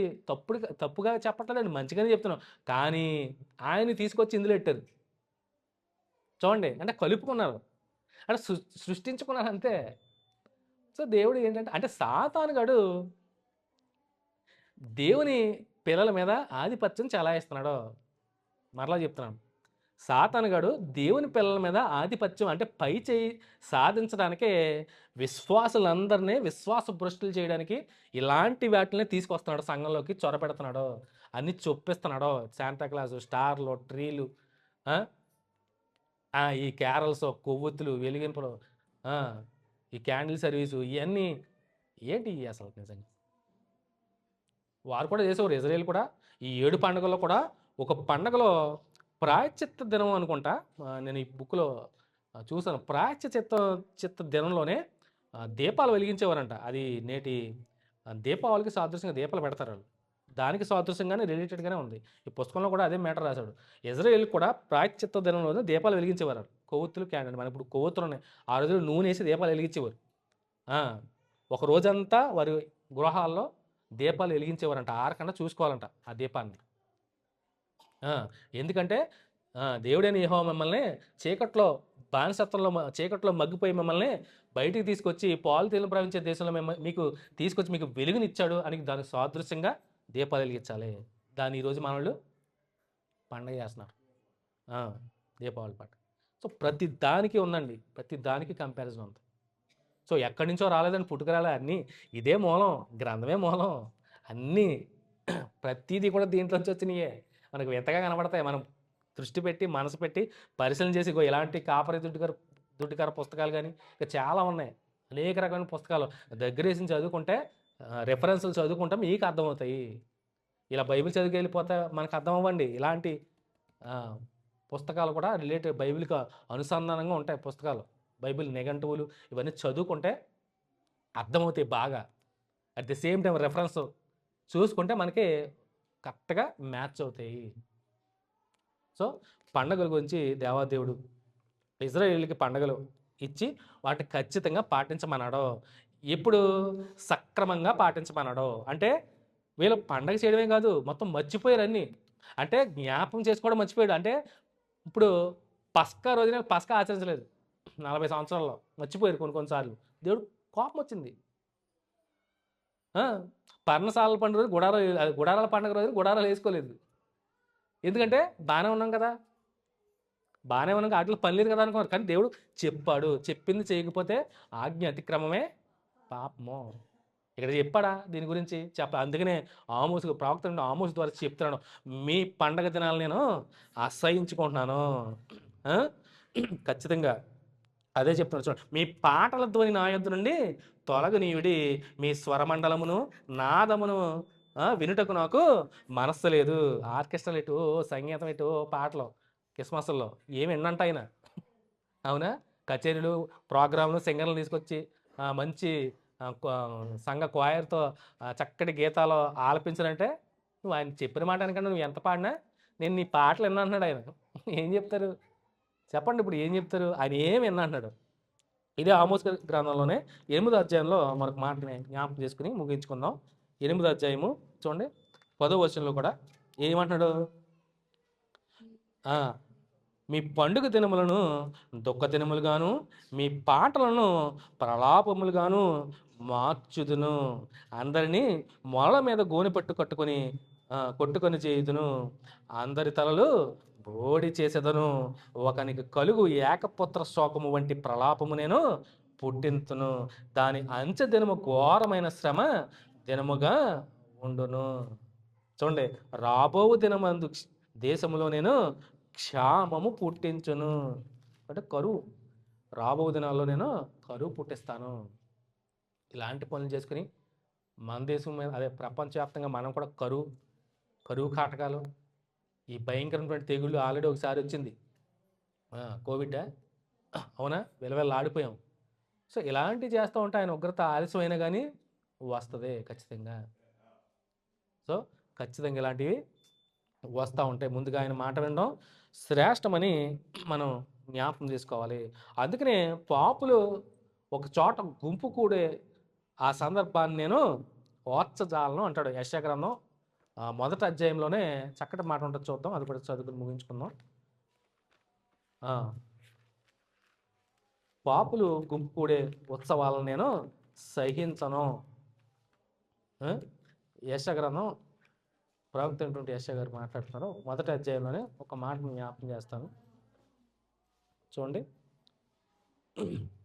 తప్పుగా చెప్పట్లేదండి, మంచిగానే చెప్తున్నాం. కానీ ఆయన్ని తీసుకొచ్చి ఇందులో పెట్టారు చూడండి. అంటే కలుపుకున్నారు, అంటే సృష్టించుకున్నారు అంతే. సో దేవుడు ఏంటంటే, అంటే సాతానుగాడు దేవుని పిల్లల మీద ఆధిపత్యం చెలాయిస్తున్నాడు. మరలా చెప్తున్నాను, సాతానుగాడు దేవుని పిల్లల మీద ఆధిపత్యం, అంటే పై చేయి సాధించడానికే విశ్వాసులందరినీ విశ్వాస భ్రష్టులు చేయడానికి ఇలాంటి వాటిని తీసుకొస్తున్నాడు, సంఘంలోకి చొరపెడుతున్నాడు, అన్ని చొప్పిస్తున్నాడు. శాంతా క్లాసు, స్టార్లు, ట్రీలు, ఈ క్యారల్స్, కొవ్వొత్తులు, వెలిగింపులు, ఈ క్యాండిల్ సర్వీసు, ఇవన్నీ ఏంటి అసలు నిజంగా. వారు కూడా చేసేవారు, ఇజ్రాయేల్ కూడా. ఈ 7 పండుగల్లో కూడా ఒక పండగలో ప్రాయశ్చిత్త దినం అనుకుంటా, నేను ఈ బుక్లో చూసాను. చిత్త దినంలోనే దీపాలు వెలిగించేవారంట. అది నేటి దీపావళికి సాదృశ్యంగా దీపాలు పెడతారు వాళ్ళు, దానికి సాదృశ్యంగానే రిలేటెడ్గానే ఉంది. ఈ పుస్తకంలో కూడా అదే మ్యాటర్ రాశాడు. ఇజ్రాయేల్ కూడా ప్రాయశ్చిత్త దినంలోనే దీపాలు వెలిగించేవారు, కొవ్వొత్తులు, క్యాండిల్. మన ఇప్పుడు కొవ్వొత్తులు ఉన్నాయి, ఆ రోజులు నూనె వేసి దీపాలు వెలిగించేవారు. ఒక రోజంతా వారి గృహాల్లో దీపాలు వెలిగించేవారంట, ఆరకుండా చూసుకోవాలంట ఆ దీపాన్ని. ఎందుకంటే దేవుడైన యెహోవా మిమ్మల్ని చీకట్లో మగ్గిపోయి మిమ్మల్ని బయటికి తీసుకొచ్చి పాలు తేనెలు ప్రవహించే దేశంలో మీకు తీసుకొచ్చి మీకు వెలుగునిచ్చాడు అని దానికి సాదృశ్యంగా దీపాలు వెలిగించాలి. దాన్ని ఈరోజు మనోళ్ళు పండగ చేస్తున్నారు, దీపావళి పండుగ. సో ప్రతి దానికి ఉందండి, ప్రతి దానికి కంపారిజన్ ఉంది. సో ఎక్కడి నుంచో రాలేదని పుట్టుకురాలే, అన్నీ ఇదే మూలం, గ్రంథమే మూలం, అన్నీ ప్రతిదీ కూడా దీంట్లోంచి వచ్చినాయే. మనకు వింతగా కనబడతాయి, మనం దృష్టి పెట్టి మనసు పెట్టి పరిశీలన చేసి ఇలాంటి కాపరి దుడ్డుకర పుస్తకాలు కానీ ఇంకా చాలా ఉన్నాయి, అనేక రకమైన పుస్తకాలు దగ్గరేసి చదువుకుంటే, రెఫరెన్స్లు చదువుకుంటే మీకు అర్థమవుతాయి. ఇలా బైబిల్ చదివి వెళ్ళిపోతే మనకు అర్థం అవ్వండి. ఇలాంటి పుస్తకాలు కూడా రిలేటెడ్ బైబిల్కి అనుసంధానంగా ఉంటాయి పుస్తకాలు. బైబిల్ నిఘంటువులు ఇవన్నీ చదువుకుంటే అర్థమవుతాయి బాగా. At the same time reference చూసుకుంటే మనకి కరెక్ట్గా మ్యాచ్ అవుతాయి. సో పండగల గురించి దేవాదేవుడు ఇజ్రాయేలుకి పండగలు ఇచ్చి వాటిని ఖచ్చితంగా పాటించమన్నాడు. ఎప్పుడు సక్రమంగా పాటించమన్నాడు అంటే, వీళ్ళు పండగ చేయడమే కాదు, మొత్తం మర్చిపోయారు అన్నీ. అంటే జ్ఞాపకం చేసుకోవడం మర్చిపోయాడు. అంటే ఇప్పుడు పస్కా రోజున పస్కా ఆచరించలేదు 40 సంవత్సరాల్లో, మర్చిపోయారు కొన్నిసార్లు. దేవుడు కోపం వచ్చింది. పర్ణశాలల పండుగ రోజు గుడారాల పండుగ రోజు గుడారాలు వేసుకోలేదు. ఎందుకంటే బాగానే ఉన్నాం కదా, బాగానే ఉన్నాం, వాటిలో పని లేదు కదా అనుకున్నారు. కానీ దేవుడు చెప్పాడు, చెప్పింది చేయకపోతే ఆజ్ఞ అతిక్రమమే పాపము. ఇక్కడ చెప్పాడా దీని గురించి అందుకనే ప్రవక్త ఆమోసు ద్వారా చెప్తున్నాను, మీ పండగ దినాలు నేను అసహించుకుంటున్నాను. ఖచ్చితంగా అదే చెప్తున్నాను. చూడండి, మీ పాటల ధ్వని నా యొద్ద నుండి తొలగనీయుడి, మీ స్వరమండలమును నాదమును వినుటకు నాకు మనస్సు లేదు. ఆర్కెస్ట్రాలు ఎటు, సంగీతం ఎటు, పాటలు క్రిస్మస్లో ఏమి విన్నంట ఆయన. అవునా, కచేరీలు, ప్రోగ్రాంలు, సింగర్లు తీసుకొచ్చి మంచి సంఘ క్వాయర్తో చక్కటి గీతాలు ఆలపించాలంటే నువ్వు ఆయన చెప్పిన మాట అనకుండా నువ్వు ఎంత పాడినా నేను నీ పాటలు విన్నా అంటున్నాడు ఆయన. ఏం చెప్తారు చెప్పండి, ఇప్పుడు ఏం చెప్తారు? ఆయన ఏం విన్నా అంటున్నాడు. ఇదే ఆమోస్ గ్రంథంలోనే 8వ అధ్యాయంలో మనకు మాటని జ్ఞాపకం చేసుకుని ముగించుకుందాం. 8వ అధ్యాయము చూడండి 10వ వచనంలో కూడా ఏమంటున్నాడు? ఆ, మీ పండుగ దినములను దుఃఖ దినములుగాను మీ పాటలను ప్రలాపములుగాను మార్చుదును. అందరినీ మొల మీద గోనె పట్టు కట్టుకొని కొట్టుకొని చేయుదును. అందరి తలలు బోడి చేసేదను. ఒకనికి కలుగు ఏకపుత్ర శోకము వంటి ప్రలాపము నేను పుట్టింతును. దాని అంచె దినము ఘోరమైన శ్రమ దినముగా ఉండును. చూడండి, రాబోవు దినమందు దేశములో నేను క్షామము పుట్టించును. అంటే కరువు, రాబో దినాల్లో నేను కరువు పుట్టిస్తాను. ఇలాంటి పనులు చేసుకుని మన దేశం మీద అదే ప్రపంచవ్యాప్తంగా మనం కూడా కరువు కాటకాలు, ఈ భయంకరమైనటువంటి తెగుళ్ళు ఆల్రెడీ ఒకసారి వచ్చింది, కోవిడ్. అవునా, ఆడిపోయాం. సో ఇలాంటివి చేస్తూ ఉంటే ఆయన ఉగ్రత ఆలస్యమైనా కానీ వస్తుంది ఖచ్చితంగా. సో ఖచ్చితంగా ఇలాంటివి వస్తూ ఉంటాయి. ముందుగా ఆయన మాట వినడం శ్రేష్టమని మనం జ్ఞాపకం చేసుకోవాలి. అందుకనే పాపులు ఒక చోట గుంపు కూడే ఆ సందర్భాన్ని నేను ఓర్చజాలను అంటాడు. యెషయా గ్రంథం 1వ అధ్యాయంలోనే చక్కటి మాట ఉంటుంది, చూద్దాం. అది కూడా చదువుకుని ముగించుకుందాం. పాపులు గుంపు కూడే ఉత్సవాలను నేను సహించను. యెషయా గ్రంథం ప్రవక్త అయినటువంటి యెషయా గారు మాట్లాడుతున్నారు. 1వ అధ్యాయంలోనే ఒక మాటను జ్ఞాపకం చేస్తాను, చూడండి.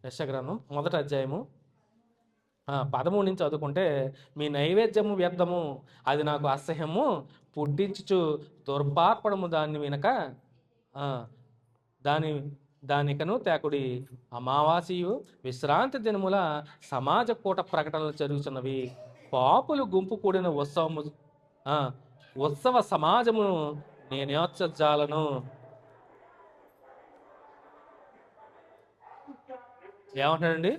యెషయా గ్రంథం 1వ అధ్యాయము 13 నుంచి చదువుకుంటే, మీ నైవేద్యము వ్యర్థము, అది నాకు అసహ్యము పుట్టించుచు దుర్పార్పణము దాన్ని వినక దానికను తేకుడి. అమావాస్యయు విశ్రాంతి దినముల సమాజ కూట ప్రకటనలు జరుగుతున్నవి. పాపులు గుంపు కూడిన ఉత్సవ సమాజమును నేనేర్చజాలను. ఏమంటాడండి?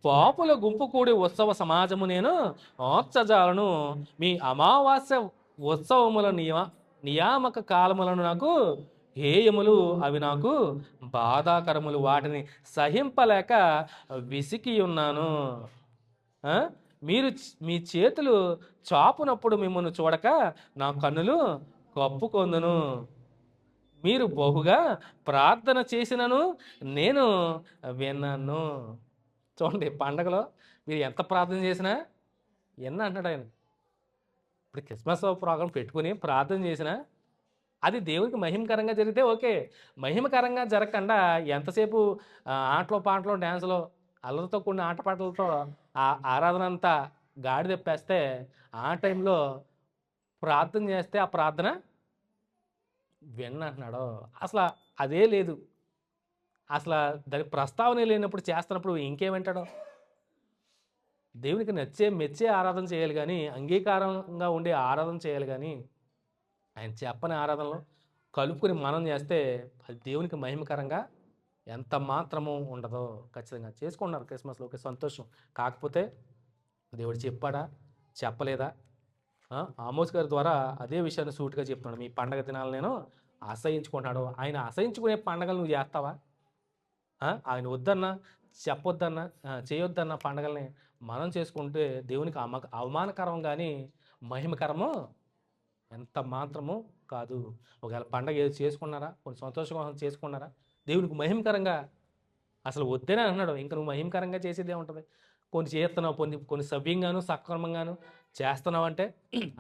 పాపుల గుంపు కూడి ఉత్సవ సమాజము నేను ఓర్చజాలను. మీ అమావాస్య ఉత్సవముల నియామక కాలములను నాకు హేయములు, అవి నాకు బాధాకరములు. వాటిని సహింపలేక విసికి ఉన్నాను. మీరు మీ చేతులు చాపునప్పుడు మిమ్మల్ని చూడక నా కన్నులు కప్పుకొందును. మీరు బహుగా ప్రార్థన చేసినను నేను విన్నాను. చూడండి, పండగలో మీరు ఎంత ప్రార్థన చేసినా ఎన్న అంటాడు ఆయన. ఇప్పుడు క్రిస్మస్ ప్రోగ్రాం పెట్టుకుని ప్రార్థన చేసినా అది దేవునికి మహిమకరంగా జరిగితే ఓకే. మహిమకరంగా జరగకుండా ఎంతసేపు ఆటలో పాటలో డ్యాన్స్లో అల్లరితో కూడిన ఆటపాటలతో ఆ ఆరాధన అంతా గాడి తెప్పేస్తే ఆ టైంలో ప్రార్థన చేస్తే ఆ ప్రార్థన విన్నంటున్నాడు. అసలు అదే లేదు, అసలు దాని ప్రస్తావన లేనప్పుడు చేస్తున్నప్పుడు ఇంకేమంటాడు? దేవునికి మెచ్చే ఆరాధన చేయాలి కానీ, అంగీకారంగా ఉండే ఆరాధన చేయాలి కానీ, ఆయన చెప్పని ఆరాధనలో కలుపుకొని మనం చేస్తే అది దేవునికి మహిమకరంగా ఎంత మాత్రము ఉండదో. ఖచ్చితంగా చేసుకున్నారు క్రిస్మస్లో, ఒక సంతోషం. కాకపోతే దేవుడు చెప్పాడా చెప్పలేదా? ఆమోస్ గారి ద్వారా అదే విషయాన్ని సూటిగా చెప్తున్నాడు. మీ పండగ దినాలు నేను అసహించుకుంటున్నాడు. ఆయన అసహించుకునే పండగలు నువ్వు చేస్తావా? ఆయన వద్దన్నా చెప్పొద్దన్నా చేయొద్దన్న పండగల్ని మనం చేసుకుంటే దేవునికి అవమానకరం కానీ మహిమకరము ఎంత మాత్రము కాదు. ఒకవేళ పండగ ఏది చేసుకున్నారా, కొన్ని సంతోషంగా చేసుకున్నారా, దేవునికి మహిమకరంగా అసలు వద్దేనే అన్నాడు. ఇంకా నువ్వు మహిమకరంగా చేసేదే ఉంటుంది. కొన్ని చేస్తున్నావు, కొన్ని సవ్యంగాను సక్రమంగాను చేస్తున్నావు అంటే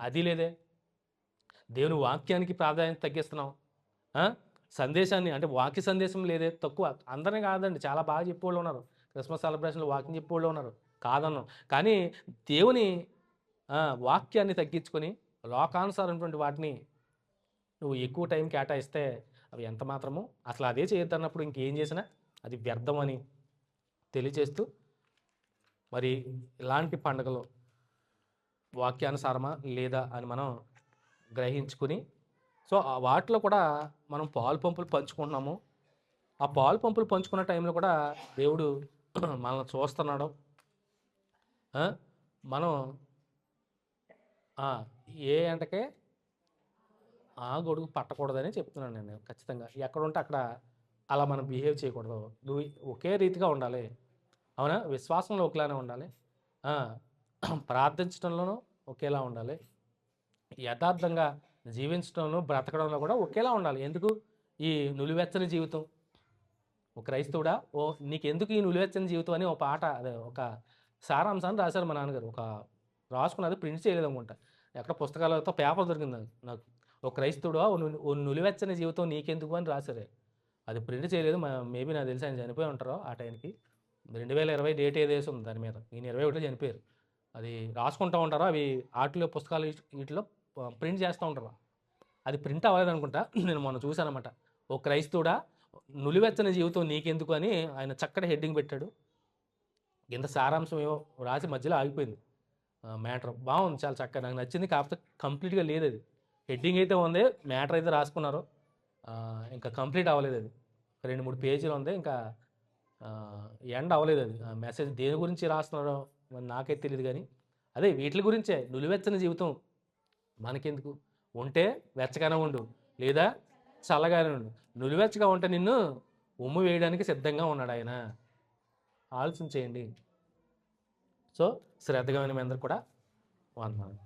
అది లేదే. దేవుని వాక్యానికి ప్రాధాన్యత తగ్గిస్తున్నావు. సందేశాన్ని అంటే వాక్య సందేశం లేదే, తక్కువ. అందరినీ కాదండి, చాలా బాగా చెప్పేవాళ్ళు ఉన్నారు, క్రిస్మస్ సెలబ్రేషన్లో వాక్యం చెప్పేవాళ్ళు ఉన్నారు, కాదన్నాం. కానీ దేవుని వాక్యాన్ని తగ్గించుకొని లోకానుసారమైనటువంటి వాటిని నువ్వు ఎక్కువ టైం కేటాయిస్తే అవి ఎంత మాత్రము అసలు అదే చేయొద్దన్నప్పుడు ఇంకేం చేసినా అది వ్యర్థం అని తెలియజేస్తూ, మరి ఇలాంటి పండుగలు వాక్యానుసారమా లేదా అని మనం గ్రహించుకుని, సో వాటిలో కూడా మనం పాలు పంపులు పంచుకుంటున్నాము. ఆ పాలు పంపులు పంచుకున్న టైంలో కూడా దేవుడు మనల్ని చూస్తున్నాడు. మనం ఏ ఎంటకే ఆ గొడుగు పట్టకూడదని చెప్తున్నాను నేను ఖచ్చితంగా. ఎక్కడుంటే అక్కడ అలా మనం బిహేవ్ చేయకూడదు. నువ్వు ఒకే రీతిగా ఉండాలి. అవునా? విశ్వాసంలో ఒకలానే ఉండాలి. ఆ! ప్రార్థించడంలోనూ ఒకేలా ఉండాలి. యథార్థంగా జీవించడంలో, బ్రతకడంలో కూడా ఒకేలా ఉండాలి. ఎందుకు? ఈ నులివెచ్చని జీవితం. ఒక క్రైస్తవుడా, నీకెందుకు ఈ నులివెచ్చని జీవితం అని ఒక పాట, అదే ఒక సారాంశాన్ని రాశారు మా నాన్నగారు. రాసుకున్నది ప్రింట్ చేయలేదనుకుంటా. ఎక్కడ పుస్తకాలతో పేపర్ దొరికింది నాకు. ఒక క్రైస్తవుడా, ఓ నులివెచ్చని జీవితం నీకెందుకు అని రాశారు. అది ప్రింట్ చేయలేదు. మేబీ నాకు తెలిసి ఆయన చనిపోయి ఉంటారు ఆ టైంకి. 2020 డేట్ ఏదేసి ఉంది దాని మీద. ఈయన 21 చనిపోయారు. అది రాసుకుంటూ ఉంటారు. అవి ఆటిలో పుస్తకాలు వీటిలో ప్రింట్ చేస్తూ ఉంటారు. అది ప్రింట్ అవ్వలేదనుకుంటా. నేను మొన్న చూశానన్నమాట. ఓ క్రైస్తవుడా, నులివెచ్చని జీవితం నీకెందుకు అని ఆయన చక్కటి హెడ్డింగ్ పెట్టాడు. ఇంత సారాంశం ఏమో రాసి మధ్యలో ఆగిపోయింది. మ్యాటర్ బాగుంది, చాలా చక్కగా నాకు నచ్చింది. కాకపోతే కంప్లీట్గా లేదు అది. హెడ్డింగ్ అయితే ఉంది, మ్యాటర్ అయితే రాసుకున్నారు. ఇంకా కంప్లీట్ అవ్వలేదు అది. 2-3 పేజీలు ఉంది. ఇంకా ఎండ్ అవ్వలేదు అది. మెసేజ్ దేని గురించి రాస్తున్నారో మరి నాకైతే తెలియదు కానీ అదే వీటి గురించే. నులివెచ్చని జీవితం మనకెందుకు? ఉంటే వెచ్చగానే ఉండు, లేదా చల్లగానే ఉండు. నులివెచ్చగా ఉంటే నిన్ను ఉమ్ము వేయడానికి సిద్ధంగా ఉన్నాడు ఆయన. ఆలోచన చేయండి. సో శ్రద్ధగా విని మీ అందరూ కూడా వందనాలు.